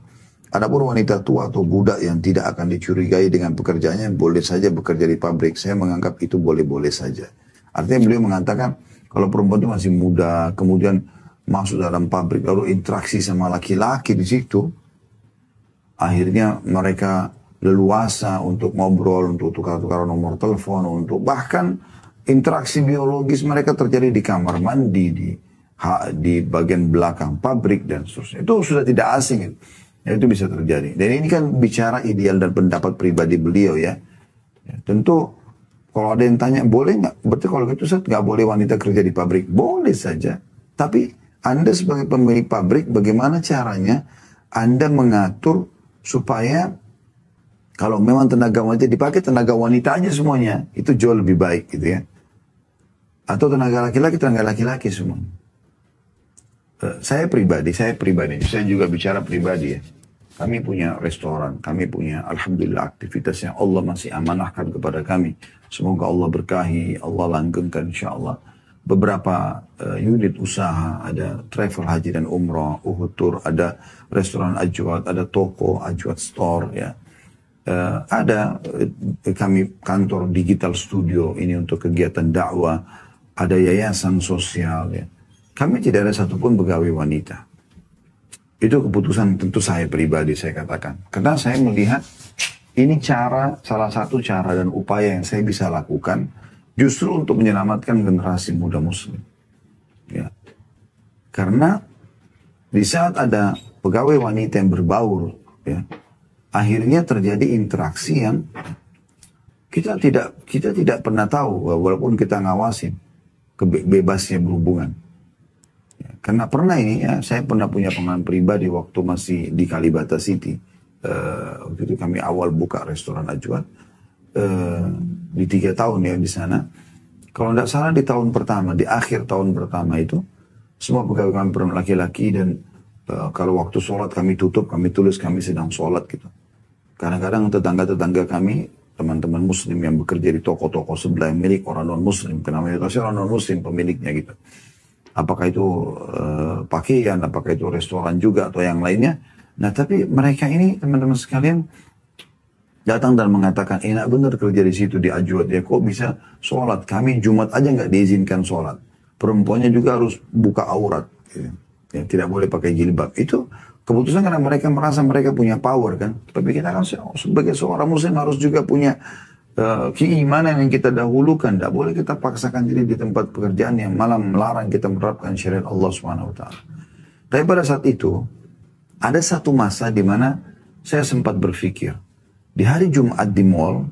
Adapun wanita tua atau budak yang tidak akan dicurigai dengan pekerjaannya boleh saja bekerja di pabrik. Saya menganggap itu boleh-boleh saja. Artinya beliau mengatakan kalau perempuan itu masih muda, kemudian masuk dalam pabrik lalu interaksi sama laki-laki di situ, akhirnya mereka leluasa untuk ngobrol, untuk tukar-tukar nomor telepon, untuk bahkan interaksi biologis mereka terjadi di kamar mandi, di bagian belakang pabrik dan seterusnya. Itu sudah tidak asing. Ya, itu bisa terjadi. Dan ini kan bicara ideal dan pendapat pribadi beliau ya. Ya tentu kalau ada yang tanya boleh nggak? Berarti kalau gitu Ustaz nggak boleh wanita kerja di pabrik? Boleh saja. Tapi Anda sebagai pemilik pabrik bagaimana caranya Anda mengatur supaya kalau memang tenaga wanita dipakai tenaga wanita aja semuanya. Itu jauh lebih baik gitu ya. Atau tenaga laki-laki semuanya. Saya pribadi, saya juga bicara pribadi ya. Kami punya restoran, kami punya alhamdulillah aktivitas yang Allah masih amanahkan kepada kami. Semoga Allah berkahi, Allah langgengkan insyaAllah. Beberapa unit usaha, ada travel haji dan umrah, Uhud Tour, ada restoran Ajwad, ada toko Ajwad Store ya. Ada kami kantor digital studio ini untuk kegiatan dakwah, ada yayasan sosial ya. Kami tidak ada satupun pegawai wanita. Itu keputusan tentu saya pribadi saya katakan. Karena saya melihat ini salah satu cara dan upaya yang saya bisa lakukan justru untuk menyelamatkan generasi muda muslim. Ya. Karena di saat ada pegawai wanita yang berbaur, ya, akhirnya terjadi interaksi yang kita tidak pernah tahu walaupun kita ngawasin bebasnya berhubungan. Karena pernah ini ya, saya pernah punya pengalaman pribadi waktu masih di Kalibata City. Waktu itu kami awal buka restoran Ajwad. Di 3 tahun ya di sana. Kalau tidak salah di tahun pertama, di akhir tahun pertama itu, semua pegawai kami perempuan laki-laki dan kalau waktu sholat kami tutup, kami tulis kami sedang sholat gitu. Kadang-kadang tetangga-tetangga kami, teman-teman muslim yang bekerja di toko-toko sebelah yang milik orang non-muslim. Karena mayoritas orang non-muslim pemiliknya gitu. Apakah itu pakaian, apakah itu restoran juga atau yang lainnya. Nah tapi mereka ini teman-teman sekalian datang dan mengatakan, enak benar kerja di situ di Ajwad ya, kok bisa sholat? Kami Jumat aja nggak diizinkan sholat. Perempuannya juga harus buka aurat, gitu. Ya, tidak boleh pakai jilbab. Itu keputusan karena mereka merasa mereka punya power kan. Tapi kita kan sebagai seorang muslim harus juga punya keimanan yang kita dahulukan. Tidak boleh kita paksakan diri di tempat pekerjaan yang malah melarang kita menerapkan syariat Allah Subhanahu Wa Taala. Tapi pada saat itu ada satu masa di mana saya sempat berpikir, di hari Jumat di mall,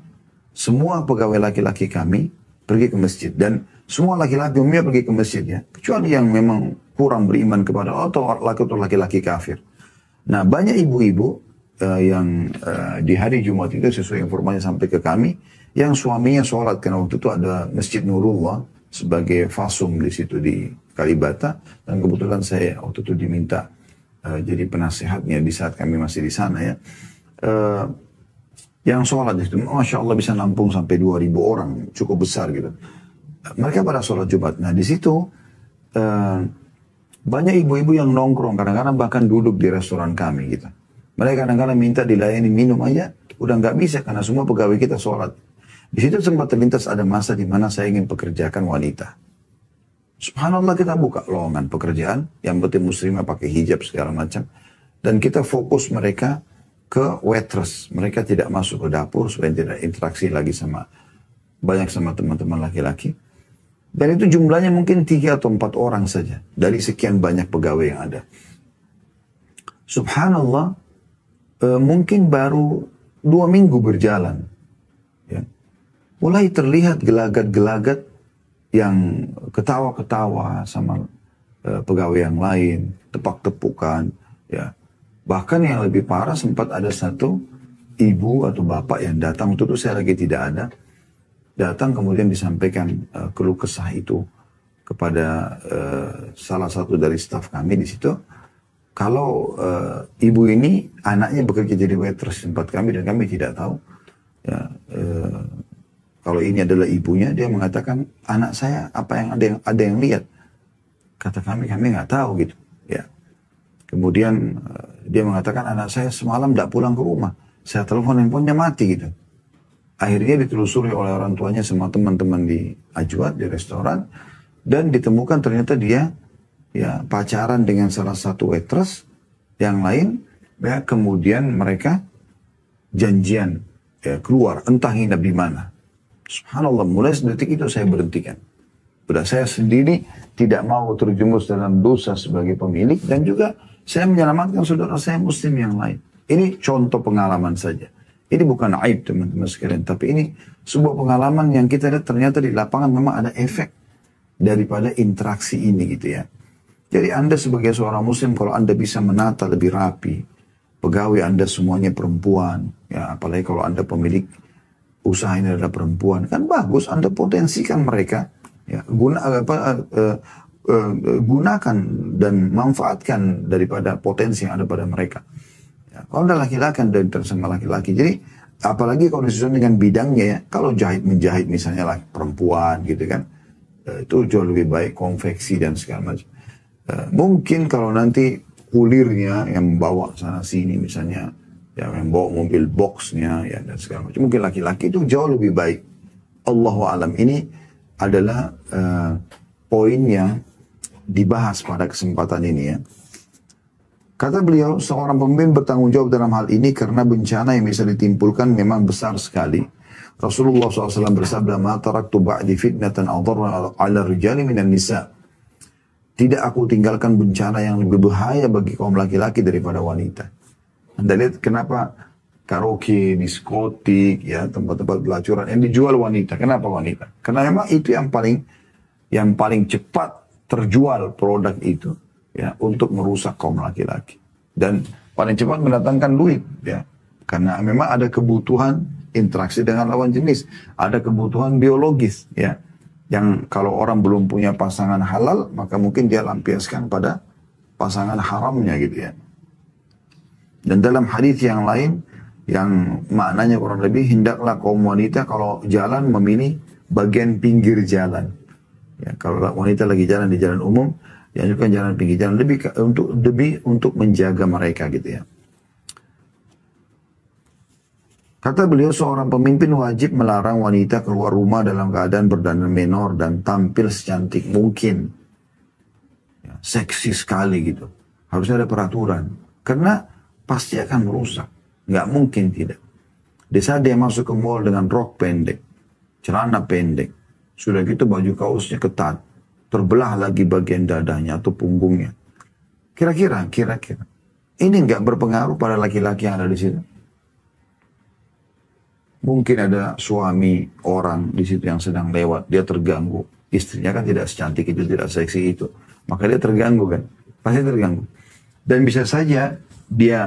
semua pegawai laki-laki kami pergi ke masjid. Dan semua laki-laki umumnya pergi ke masjid ya. Kecuali yang memang kurang beriman kepada Allah atau laki-laki kafir. Nah banyak ibu-ibu yang di hari Jumat itu sesuai informasi sampai ke kami, yang suaminya sholat. Karena waktu itu ada Masjid Nurullah sebagai fasum di situ di Kalibata. Dan kebetulan saya waktu itu diminta jadi penasehatnya di saat kami masih di sana ya. Yang sholat di situ, Masya Allah bisa nampung sampai 2.000 orang, cukup besar gitu. Mereka pada sholat Jumat. Nah di situ banyak ibu-ibu yang nongkrong, kadang-kadang bahkan duduk di restoran kami gitu. Mereka kadang-kadang minta dilayani minum aja, udah nggak bisa karena semua pegawai kita sholat. Di situ sempat terlintas ada masa di mana saya ingin pekerjakan wanita. Subhanallah, kita buka lowongan pekerjaan, yang penting muslimah pakai hijab segala macam. Dan kita fokus mereka ke waitress. Mereka tidak masuk ke dapur supaya tidak interaksi lagi banyak sama teman-teman laki-laki. Dan itu jumlahnya mungkin 3 atau 4 orang saja dari sekian banyak pegawai yang ada. Subhanallah, mungkin baru 2 minggu berjalan, ya, mulai terlihat gelagat-gelagat yang ketawa-ketawa sama pegawai yang lain, tepak-tepukan, ya. Bahkan yang lebih parah sempat ada satu ibu atau bapak yang datang, waktu itu saya lagi tidak ada, datang kemudian disampaikan keluh kesah itu kepada salah satu dari staf kami di situ. Kalau ibu ini anaknya bekerja jadi waitress di tempat kami dan kami tidak tahu. Ya, kalau ini adalah ibunya, dia mengatakan anak saya apa yang ada yang lihat. Kata kami nggak tahu gitu. Ya. Kemudian dia mengatakan anak saya semalam tidak pulang ke rumah. Saya telepon handphonenya mati gitu. Akhirnya ditelusuri oleh orang tuanya sama teman-teman di Ajwad, di restoran. Dan ditemukan ternyata dia ya pacaran dengan salah satu waitress yang lain. Ya, kemudian mereka janjian ya, keluar, entah nginep di mana. Subhanallah, mulai sedetik itu saya berhentikan. Sudah saya sendiri tidak mau terjumus dalam dosa sebagai pemilik. Dan juga saya menyelamatkan saudara saya muslim yang lain. Ini contoh pengalaman saja. Ini bukan aib teman-teman sekalian, tapi ini sebuah pengalaman yang kita lihat ternyata di lapangan memang ada efek daripada interaksi ini gitu ya. Jadi Anda sebagai seorang muslim, kalau Anda bisa menata lebih rapi, pegawai Anda semuanya perempuan, ya apalagi kalau Anda pemilik usaha ini adalah perempuan, kan bagus, Anda potensikan mereka, ya gunakan dan manfaatkan daripada potensi yang ada pada mereka. Ya, kalau ada laki-laki dan sama laki-laki, jadi apalagi kalau disesuaikan dengan bidangnya ya, kalau menjahit misalnya laki perempuan gitu kan, itu jauh lebih baik, konveksi dan segala macam. Mungkin kalau nanti kulirnya yang membawa sana sini misalnya, yang membawa mobil boxnya ya dan segala macam, mungkin laki-laki itu jauh lebih baik. Allahu alam. Ini adalah poin yang dibahas pada kesempatan ini ya. Kata beliau, seorang pemimpin bertanggung jawab dalam hal ini karena bencana yang bisa ditimpulkan memang besar sekali. Rasulullah SAW bersabda, "Ma taraktu ba'di fitnatan adharra 'ala rijali minan nisa." Tidak aku tinggalkan bencana yang lebih bahaya bagi kaum laki-laki daripada wanita. Anda lihat kenapa karaoke, diskotik, ya tempat-tempat pelacuran yang dijual wanita. Kenapa wanita? Karena memang itu yang paling cepat terjual produk itu. Ya, untuk merusak kaum laki-laki dan paling cepat mendatangkan duit ya, karena memang ada kebutuhan interaksi dengan lawan jenis, ada kebutuhan biologis ya, yang kalau orang belum punya pasangan halal maka mungkin dia lampiaskan pada pasangan haramnya gitu ya. Dan dalam hadis yang lain yang maknanya kurang lebih, hendaklah kaum wanita kalau jalan memilih bagian pinggir jalan ya, kalau wanita lagi jalan di jalan umum, yang juga jalan pinggir jalan lebih untuk menjaga mereka gitu ya. Kata beliau, seorang pemimpin wajib melarang wanita keluar rumah dalam keadaan berdandan menor dan tampil secantik mungkin. Ya, seksi sekali gitu. Harusnya ada peraturan. Karena pasti akan merusak. Nggak mungkin tidak. Di saat dia masuk ke mall dengan rok pendek, celana pendek, sudah gitu baju kaosnya ketat, terbelah lagi bagian dadanya atau punggungnya. Kira-kira. Ini nggak berpengaruh pada laki-laki yang ada di situ. Mungkin ada suami orang di situ yang sedang lewat, dia terganggu. Istrinya kan tidak secantik itu, tidak seksi itu. Maka dia terganggu kan, pasti terganggu. Dan bisa saja dia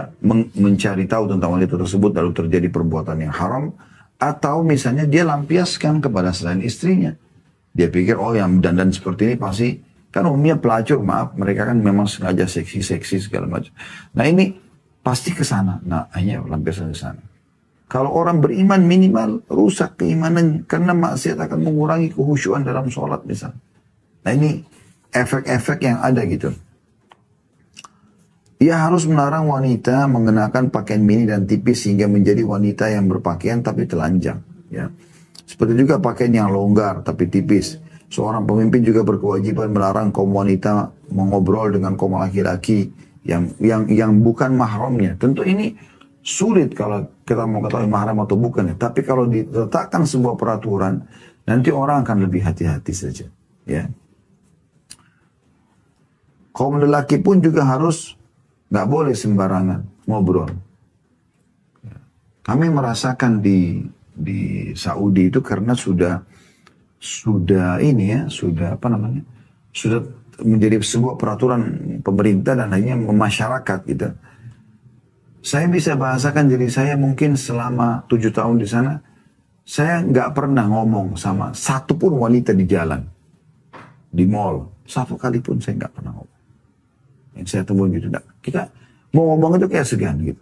mencari tahu tentang wanita tersebut lalu terjadi perbuatan yang haram. Atau misalnya dia lampiaskan kepada selain istrinya. Dia pikir, oh yang dandan seperti ini pasti, kan umumnya pelacur, maaf, mereka kan memang sengaja seksi-seksi segala macam. Nah ini pasti ke sana. Nah hanya lampiasan ke sana. Kalau orang beriman minimal rusak keimanannya. Karena maksiat akan mengurangi kehusyuan dalam sholat misalnya. Nah ini efek-efek yang ada gitu. Ia harus melarang wanita mengenakan pakaian mini dan tipis sehingga menjadi wanita yang berpakaian tapi telanjang. Ya. Seperti juga pakaian yang longgar tapi tipis. Seorang pemimpin juga berkewajiban melarang kaum wanita mengobrol dengan kaum laki-laki yang bukan mahramnya. Tentu ini sulit kalau kita mau ketahui mahram atau bukan ya. Tapi kalau diletakkan sebuah peraturan, nanti orang akan lebih hati-hati saja. Ya. Kaum lelaki pun juga harus nggak boleh sembarangan ngobrol. Kami merasakan di Saudi itu karena sudah menjadi sebuah peraturan pemerintah dan hanya masyarakat gitu. Saya bisa bahasakan diri saya mungkin selama 7 tahun di sana, saya nggak pernah ngomong sama satu pun wanita di jalan, di mall, satu kali pun saya nggak pernah ngomong. Yang saya temuin gitu, kita mau ngomong itu kayak segan gitu.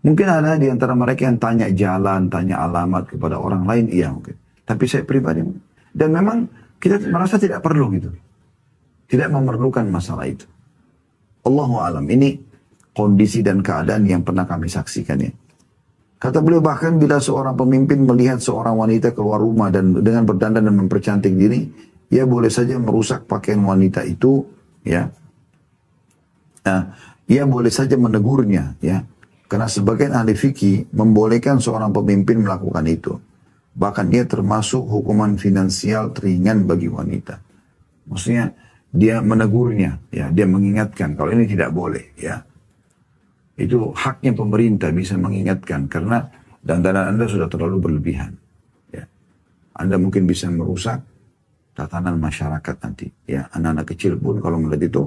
Mungkin ada di antara mereka yang tanya jalan, tanya alamat kepada orang lain, iya mungkin. Tapi saya pribadi, dan memang kita merasa tidak perlu gitu, tidak memerlukan masalah itu. Allahu alam, ini kondisi dan keadaan yang pernah kami saksikan ya. Kata beliau, bahkan bila seorang pemimpin melihat seorang wanita keluar rumah dan dengan berdandan dan mempercantik diri, ia boleh saja merusak pakaian wanita itu ya. Nah, ia boleh saja menegurnya ya. Karena sebagian ahli fikih membolehkan seorang pemimpin melakukan itu. Bahkan ia termasuk hukuman finansial teringan bagi wanita. Maksudnya dia menegurnya, ya, dia mengingatkan kalau ini tidak boleh, ya. Itu haknya pemerintah bisa mengingatkan karena dandanan Anda sudah terlalu berlebihan, ya. Anda mungkin bisa merusak tatanan masyarakat nanti, ya. Anak-anak kecil pun kalau melihat itu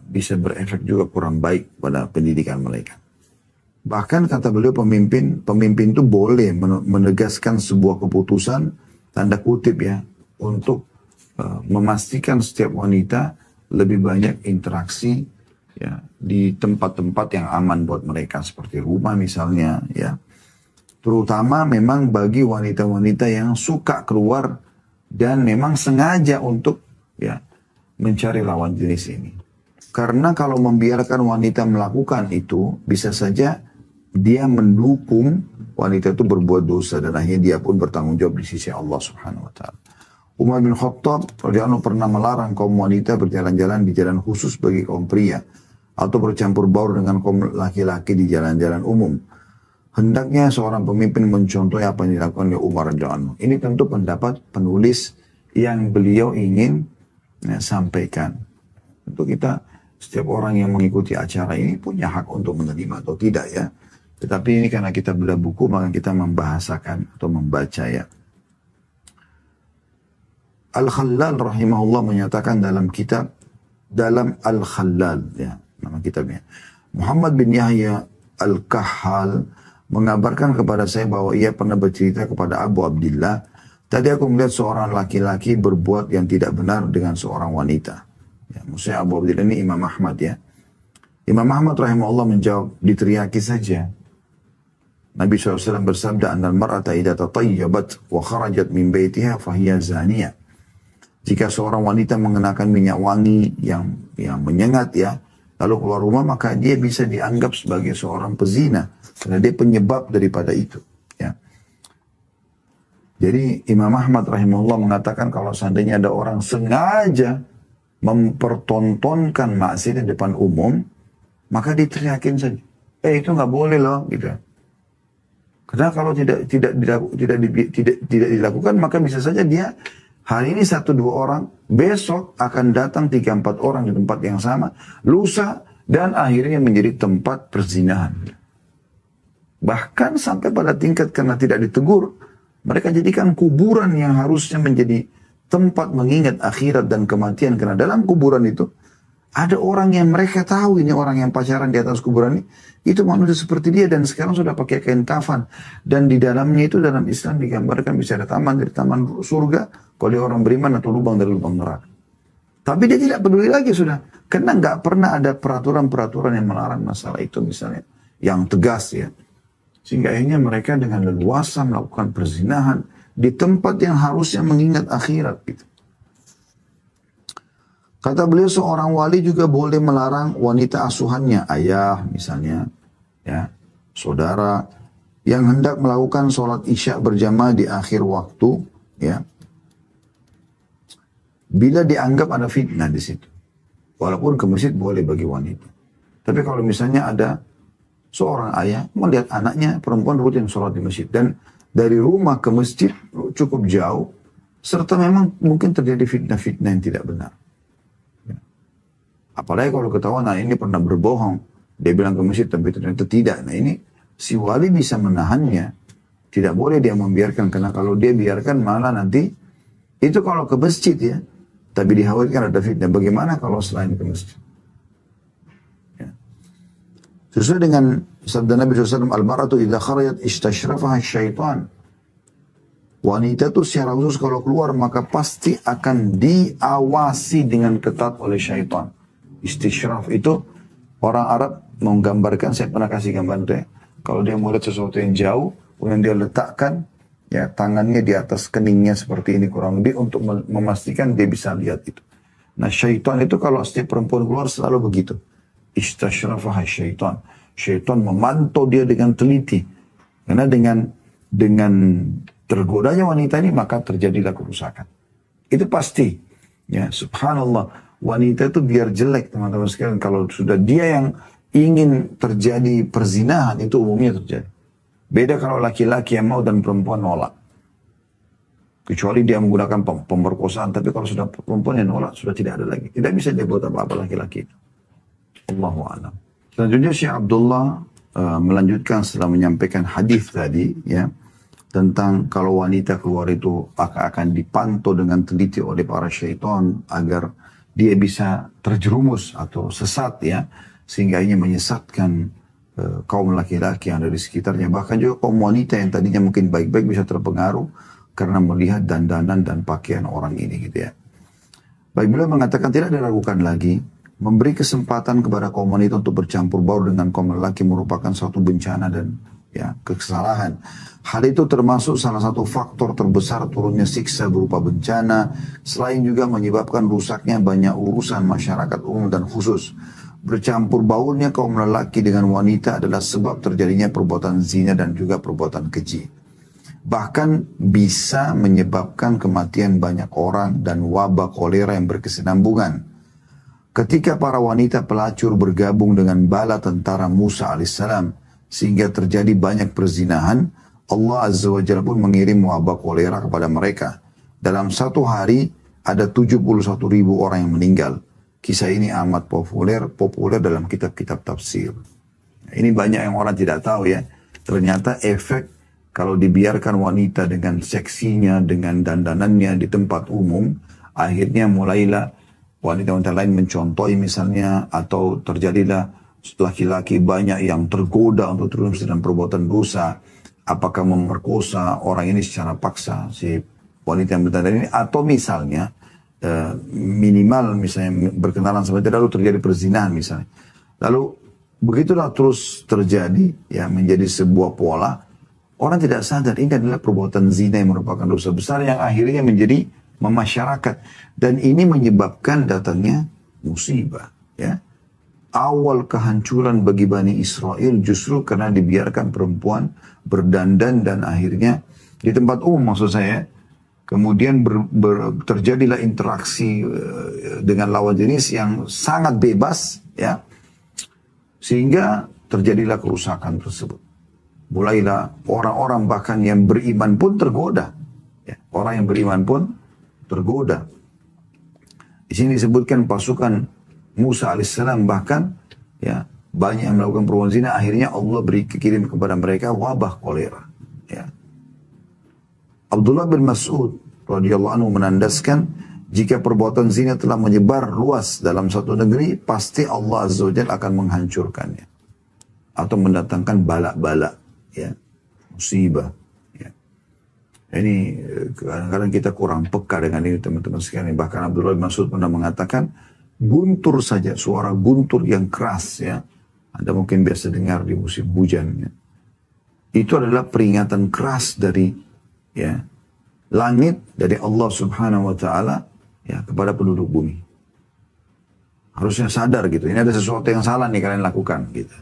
bisa berefek juga kurang baik pada pendidikan mereka. Bahkan kata beliau pemimpin itu boleh menegaskan sebuah keputusan tanda kutip ya untuk memastikan setiap wanita lebih banyak interaksi ya di tempat-tempat yang aman buat mereka seperti rumah misalnya ya. Terutama memang bagi wanita-wanita yang suka keluar dan memang sengaja untuk ya mencari lawan jenis ini. Karena kalau membiarkan wanita melakukan itu bisa saja dia mendukung wanita itu berbuat dosa dan akhirnya dia pun bertanggung jawab di sisi Allah Subhanahu wa taala. Umar bin Khattab radhiyallahu pernah melarang kaum wanita berjalan-jalan di jalan khusus bagi kaum pria atau bercampur baur dengan kaum laki-laki di jalan-jalan umum. Hendaknya seorang pemimpin mencontoh apa yang dilakukan oleh Umar radhiyallahu. Ini tentu pendapat penulis yang beliau ingin sampaikan. Tentu kita setiap orang yang mengikuti acara ini punya hak untuk menerima atau tidak ya. Tetapi ini karena kita bela buku maka kita membahasakan atau membaca ya. Al-Khallal rahimahullah menyatakan dalam kitab Al-Khallal ya nama kitabnya. Muhammad bin Yahya Al-Kahhal mengabarkan kepada saya bahwa ia pernah bercerita kepada Abu Abdillah, tadi aku melihat seorang laki-laki berbuat yang tidak benar dengan seorang wanita. Ya, maksudnya Abu Abdillah ini Imam Ahmad ya. Imam Ahmad rahimahullah menjawab, diteriaki saja. Nabi SAW bersabda, annal mar'ata idha tatayyabat wa kharajat min baitiha fahiya zaniyah. Jika seorang wanita mengenakan minyak wangi yang menyengat ya, lalu keluar rumah maka dia bisa dianggap sebagai seorang pezina. Karena dia penyebab daripada itu. Ya. Jadi Imam Ahmad rahimahullah mengatakan kalau seandainya ada orang sengaja mempertontonkan maksiat di depan umum, maka diteriakin saja. Itu nggak boleh loh, gitu. Karena kalau tidak dilakukan, maka bisa saja dia hari ini 1-2 orang, besok akan datang 3-4 orang di tempat yang sama, lusa, dan akhirnya menjadi tempat perzinahan. Bahkan sampai pada tingkat karena tidak ditegur, mereka jadikan kuburan yang harusnya menjadi tempat mengingat akhirat dan kematian. Karena dalam kuburan itu, ada orang yang mereka tahu ini orang yang pacaran di atas kuburan ini, itu manusia seperti dia dan sekarang sudah pakai kain kafan. Dan di dalamnya itu dalam Islam digambarkan bisa ada taman dari taman surga, kalau dia orang beriman atau lubang dari lubang neraka. Tapi dia tidak peduli lagi sudah. Karena nggak pernah ada peraturan-peraturan yang melarang masalah itu misalnya. Yang tegas ya. Sehingga akhirnya mereka dengan leluasa melakukan perzinahan di tempat yang harusnya mengingat akhirat gitu. Kata beliau seorang wali juga boleh melarang wanita asuhannya, ayah misalnya, ya, saudara yang hendak melakukan sholat isya berjamaah di akhir waktu, ya, bila dianggap ada fitnah di situ. Walaupun ke masjid boleh bagi wanita. Tapi kalau misalnya ada seorang ayah melihat anaknya perempuan rutin sholat di masjid dan dari rumah ke masjid cukup jauh, serta memang mungkin terjadi fitnah-fitnah yang tidak benar. Apalagi kalau ketahuan, nah ini pernah berbohong. Dia bilang ke masjid, tapi ternyata tidak. Nah ini, si wali bisa menahannya. Tidak boleh dia membiarkan, karena kalau dia biarkan malah nanti, itu kalau ke masjid ya, tapi dikhawatirkan ada fitnah. Bagaimana kalau selain ke masjid? Ya. Sesuai dengan sabda Nabi SAW, Al-mar'atu idha kharayat istashrafaha syaitan. Wanita itu secara khusus kalau keluar, maka pasti akan diawasi dengan ketat oleh syaitan. Istishraf itu orang Arab menggambarkan, saya pernah kasih gambar itu ya. Kalau dia melihat sesuatu yang jauh, kemudian dia letakkan ya tangannya di atas keningnya seperti ini kurang lebih untuk memastikan dia bisa lihat itu. Nah syaitan itu kalau setiap perempuan keluar selalu begitu. Istashrafaha syaitan. Syaitan memantau dia dengan teliti. Karena dengan tergodanya wanita ini maka terjadilah kerusakan. Itu pasti. Ya subhanallah. Wanita itu biar jelek teman-teman sekalian. Kalau sudah dia yang ingin terjadi perzinahan itu umumnya terjadi. Beda kalau laki-laki yang mau dan perempuan nolak. Kecuali dia menggunakan pemerkosaan. Tapi kalau sudah perempuan yang nolak sudah tidak ada lagi. Tidak bisa dia buat apa-apa laki-laki itu. Allahu a'lam. Selanjutnya Syekh Abdullah melanjutkan setelah menyampaikan hadis tadi ya. Tentang kalau wanita keluar itu akan dipantau dengan teliti oleh para syaitan agar dia bisa terjerumus atau sesat ya, sehingga ini menyesatkan kaum laki-laki yang ada di sekitarnya. Bahkan juga kaum wanita yang tadinya mungkin baik-baik bisa terpengaruh karena melihat dandanan dan pakaian orang ini gitu ya. Baik, beliau mengatakan tidak diragukan lagi, memberi kesempatan kepada kaum wanita untuk bercampur baur dengan kaum laki merupakan suatu bencana dan ya kesalahan. Hal itu termasuk salah satu faktor terbesar turunnya siksa berupa bencana, selain juga menyebabkan rusaknya banyak urusan masyarakat umum dan khusus. Bercampur baurnya kaum lelaki dengan wanita adalah sebab terjadinya perbuatan zina dan juga perbuatan keji. Bahkan bisa menyebabkan kematian banyak orang dan wabah kolera yang berkesinambungan. Ketika para wanita pelacur bergabung dengan bala tentara Musa alaihissalam, sehingga terjadi banyak perzinahan, Allah Azza wa Jalla pun mengirim wabah kolera kepada mereka. Dalam satu hari ada 71.000 orang yang meninggal. Kisah ini amat populer dalam kitab-kitab tafsir. Ini banyak yang orang tidak tahu ya. Ternyata efek kalau dibiarkan wanita dengan seksinya, dengan dandanannya di tempat umum, akhirnya mulailah wanita-wanita lain mencontohi misalnya, atau terjadilah laki-laki banyak yang tergoda untuk terus dalam perbuatan dosa. Apakah memerkosa orang ini secara paksa, si wanita yang berdandan ini, atau misalnya minimal misalnya berkenalan sama dia lalu terjadi perzinahan misalnya. Lalu begitulah terus terjadi ya, menjadi sebuah pola. Orang tidak sadar ini adalah perbuatan zina yang merupakan dosa besar yang akhirnya menjadi memasyarakat, dan ini menyebabkan datangnya musibah ya. awal kehancuran bagi Bani Israel justru karena dibiarkan perempuan berdandan dan akhirnya di tempat umum maksud saya. Kemudian terjadilah interaksi dengan lawan jenis yang sangat bebas, ya, sehingga terjadilah kerusakan tersebut. Mulailah orang-orang bahkan yang beriman pun tergoda, ya, orang yang beriman pun tergoda. Di sini disebutkan pasukan Musa alaihissalam bahkan, ya, banyak yang melakukan perbuatan zina, akhirnya Allah kirim kepada mereka wabah kolera, ya. Abdullah bin Mas'ud radhiyallahu anhu menandaskan jika perbuatan zina telah menyebar luas dalam satu negeri, pasti Allah Azza wa Jalla akan menghancurkannya atau mendatangkan bala-bala, ya, musibah. Ya. Ini kadang-kadang kita kurang peka dengan ini teman-teman sekalian. Bahkan Abdullah bin Mas'ud pernah mengatakan guntur saja, suara guntur yang keras, ya, Anda mungkin biasa dengar di musim hujan, ya, itu adalah peringatan keras dari, ya, langit dari Allah Subhanahu wa taala, ya, kepada penduduk bumi. Harusnya sadar gitu. Ini ada sesuatu yang salah nih kalian lakukan gitu.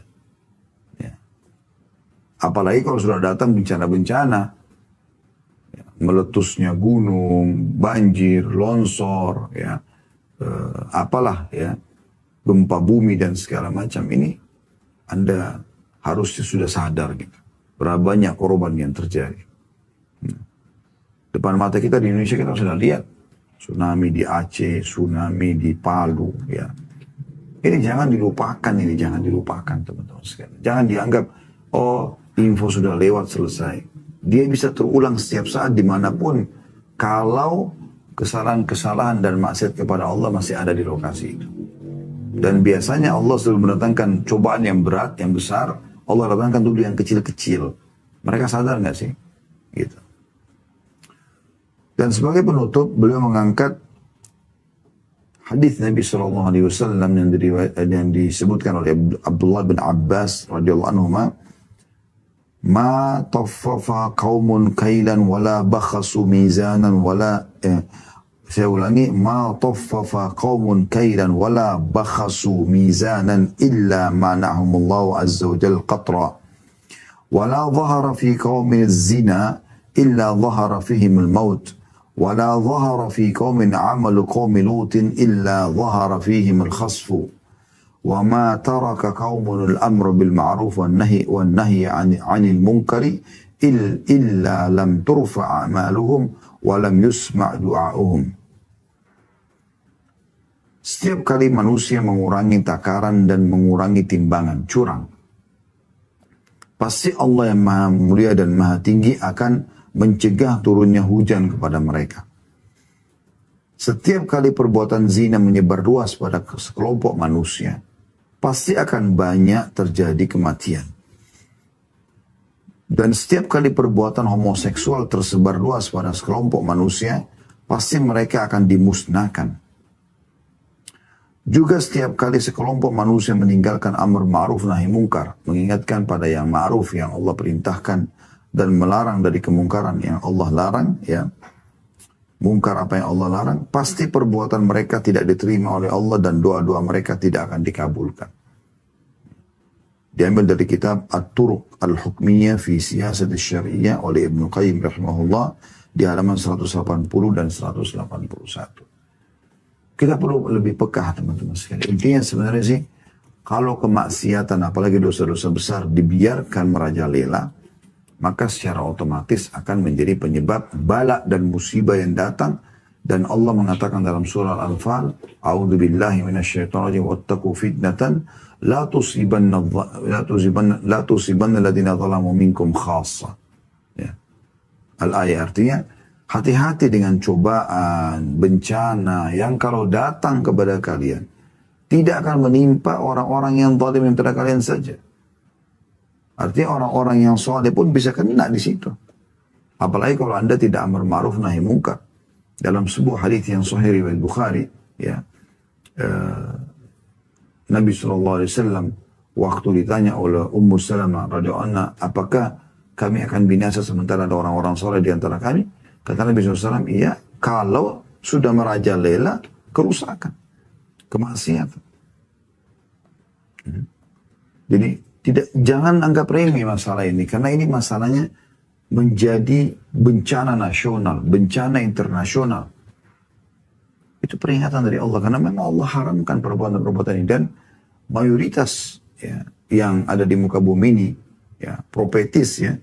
Ya. Apalagi kalau sudah datang bencana-bencana, ya, meletusnya gunung, banjir, longsor, ya, apalah, ya, gempa bumi dan segala macam ini, Anda harusnya sudah sadar gitu. Berapa banyak korban yang terjadi. Depan mata kita di Indonesia kita sudah lihat. Tsunami di Aceh, tsunami di Palu, ya. Ini jangan dilupakan, teman-teman sekalian. Jangan dianggap, oh, info sudah lewat, selesai. Dia bisa terulang setiap saat dimanapun. Kalau kesalahan-kesalahan dan maksiat kepada Allah masih ada di lokasi itu. Dan biasanya Allah selalu mendatangkan cobaan yang berat, yang besar. Allah datangkan dulu yang kecil-kecil. Mereka sadar nggak sih? Gitu. Dan sebagai penutup, beliau mengangkat hadis Nabi SAW yang disebutkan oleh Abdullah bin Abbas radhiyallahu anhuma, "Ma taffafa qaumun kailan wala bakhasu mizanan wala." Saya ulangi, "Ma taffafa qaumun kailan wala bakhasu mizanan illa mana'ahumullahu azza wa jalla qatra. Wala dhahara fi qaumin az-zina illa dhahara fihim al-maut. ولا ظهر في قوم عمل قوم لوط إلا ظهر فيهم الخسف وما ترك قوم الأمر بالمعروف والنهي عن المنكر إلا لم ترفع أعمالهم ولم يسمع دعاؤهم." Setiap kali manusia mengurangi takaran dan mengurangi timbangan, curang, pasti Allah yang maha mulia dan maha tinggi akan mencegah turunnya hujan kepada mereka. Setiap kali perbuatan zina menyebar luas pada sekelompok manusia, pasti akan banyak terjadi kematian. Dan setiap kali perbuatan homoseksual tersebar luas pada sekelompok manusia, pasti mereka akan dimusnahkan. Juga setiap kali sekelompok manusia meninggalkan amar ma'ruf nahi mungkar, mengingatkan pada yang ma'ruf yang Allah perintahkan, dan melarang dari kemungkaran yang Allah larang, ya, mungkar apa yang Allah larang, pasti perbuatan mereka tidak diterima oleh Allah dan doa-doa mereka tidak akan dikabulkan. Diambil dari kitab At-Turuq Al-Hukmiyah fi Siyasat Syari'iyah oleh Ibnu Qayyim rahimahullah di halaman 180 dan 181. Kita perlu lebih peka, teman-teman sekalian. Intinya sebenarnya sih, kalau kemaksiatan apalagi dosa-dosa besar dibiarkan merajalela, maka secara otomatis akan menjadi penyebab bala dan musibah yang datang. Dan Allah mengatakan dalam surah Al-Anfal, "A'udzu billahi minasyaitonir rajim, wattaqu fitnatan la tusibanna alladziina zalamu minkum khassa." Ya. Al-ayat artinya, hati-hati dengan cobaan, bencana yang kalau datang kepada kalian tidak akan menimpa orang-orang yang zalim yang antara kalian saja. Artinya orang-orang yang soleh pun bisa kena di situ. Apalagi kalau Anda tidak amar ma'ruf nahi mungkar. Dalam sebuah hadis yang sahih riwayat Bukhari, ya, Nabi SAW waktu ditanya oleh Ummu Salamah radhiyallahu anha, apakah kami akan binasa sementara ada orang-orang soleh di antara kami? Kata Nabi SAW, iya, kalau sudah merajalela kerusakan, kemaksiatan. Jadi jangan anggap remeh masalah ini, karena ini masalahnya menjadi bencana nasional, bencana internasional. Itu peringatan dari Allah, karena memang Allah haramkan perbuatan-perbuatan ini, dan mayoritas ya, yang ada di muka bumi ini, ya, profetis ya,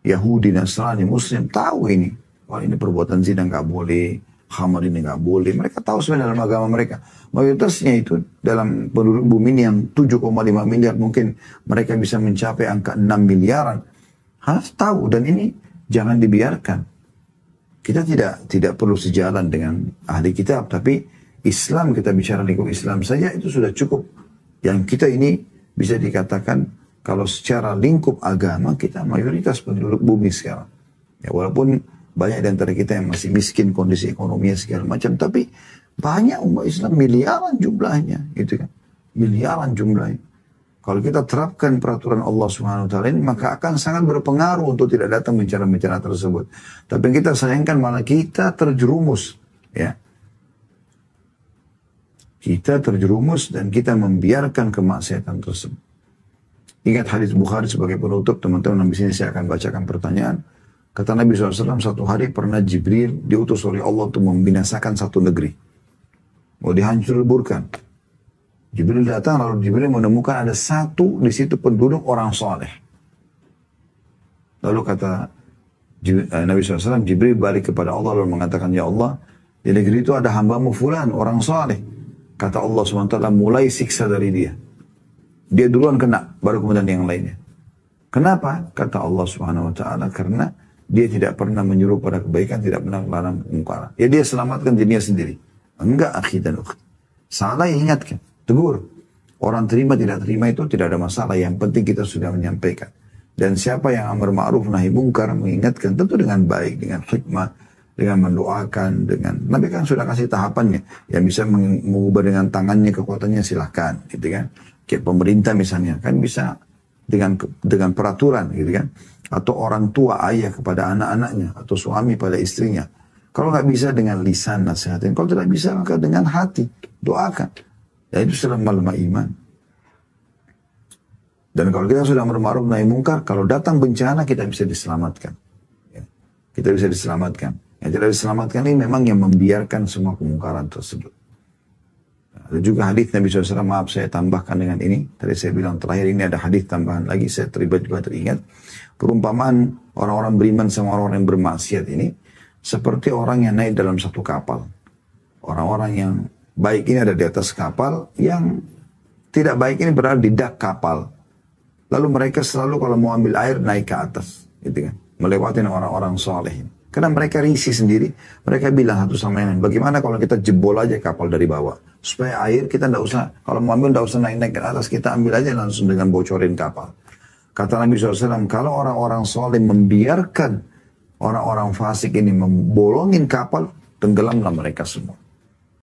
Yahudi, Nasrani, Muslim tahu ini. Wah, ini perbuatan zina nggak boleh, khamar ini nggak boleh. Mereka tahu sebenarnya dalam agama mereka. Mayoritasnya itu dalam penduduk bumi ini yang 7,5 miliar, mungkin mereka bisa mencapai angka 6 miliaran. Harus tahu, dan ini jangan dibiarkan. Kita tidak perlu sejalan dengan ahli kitab, tapi Islam, kita bicara lingkup Islam saja itu sudah cukup. Yang kita ini bisa dikatakan kalau secara lingkup agama kita mayoritas penduduk bumi sekarang. Ya, walaupun banyak di antara kita yang masih miskin, kondisi ekonominya segala macam, tapi banyak umat Islam miliaran jumlahnya, gitu kan? Miliaran jumlahnya. Kalau kita terapkan peraturan Allah Subhanahu wa taala ini, maka akan sangat berpengaruh untuk tidak datang bencana-bencana tersebut. Tapi yang kita sayangkan malah kita terjerumus, ya. Kita terjerumus dan kita membiarkan kemaksiatan tersebut. Ingat hadis Bukhari sebagai penutup, teman-teman, di sini saya akan bacakan pertanyaan. Kata Nabi SAW, satu hari pernah Jibril diutus oleh Allah untuk membinasakan satu negeri. Mau dihancurkan. Jibril datang, lalu Jibril menemukan ada satu di situ penduduk orang soleh. Lalu kata Nabi SAW, Jibril balik kepada Allah lalu mengatakan, ya Allah, di negeri itu ada hambamu fulan, orang soleh. Kata Allah SWT, mulai siksa dari dia. Dia duluan kena, baru kemudian yang lainnya. Kenapa? Kata Allah Subhanahu wa taala, karena dia tidak pernah menyuruh pada kebaikan, tidak pernah melarang kemungkaran. Ya dia selamatkan dirinya sendiri. Enggak, akhi dan ukhti. Salah, ingatkan, tegur. Orang terima tidak terima itu tidak ada masalah, yang penting kita sudah menyampaikan. Dan siapa yang amar ma'ruf nahi mungkar, mengingatkan tentu dengan baik, dengan hikmah, dengan mendoakan, dengan Nabi kan sudah kasih tahapannya. Yang bisa mengubah dengan tangannya, kekuatannya silahkan, gitu kan. Kayak pemerintah misalnya kan bisa dengan peraturan, gitu kan, atau orang tua ayah kepada anak-anaknya, atau suami pada istrinya. Kalau nggak bisa dengan lisan nasihatin, kalau tidak bisa maka dengan hati doakan. Ya itu selama iman. Dan kalau kita sudah berma'ruf nahi mungkar, kalau datang bencana kita bisa diselamatkan. Ya, kita bisa diselamatkan. Yang tidak diselamatkan ini memang yang membiarkan semua kemungkaran tersebut. Ada juga hadis Nabi SAW, maaf saya tambahkan dengan ini. Tadi saya bilang terakhir ini ada hadis tambahan lagi, saya terlibat juga teringat. Perumpamaan orang-orang beriman sama orang-orang yang bermaksiat ini, seperti orang yang naik dalam satu kapal. Orang-orang yang baik ini ada di atas kapal, yang tidak baik ini berada di dak kapal. Lalu mereka selalu kalau mau ambil air naik ke atas, gitu kan, melewati orang-orang soleh ini. Karena mereka risih sendiri, mereka bilang satu sama lain, bagaimana kalau kita jebol aja kapal dari bawah, supaya air kita tidak usah, kalau mau ambil tidak usah naik-naik ke atas, kita ambil aja langsung dengan bocorin kapal. Kata Nabi SAW, kalau orang-orang soleh membiarkan orang-orang fasik ini membolongin kapal, tenggelamlah mereka semua.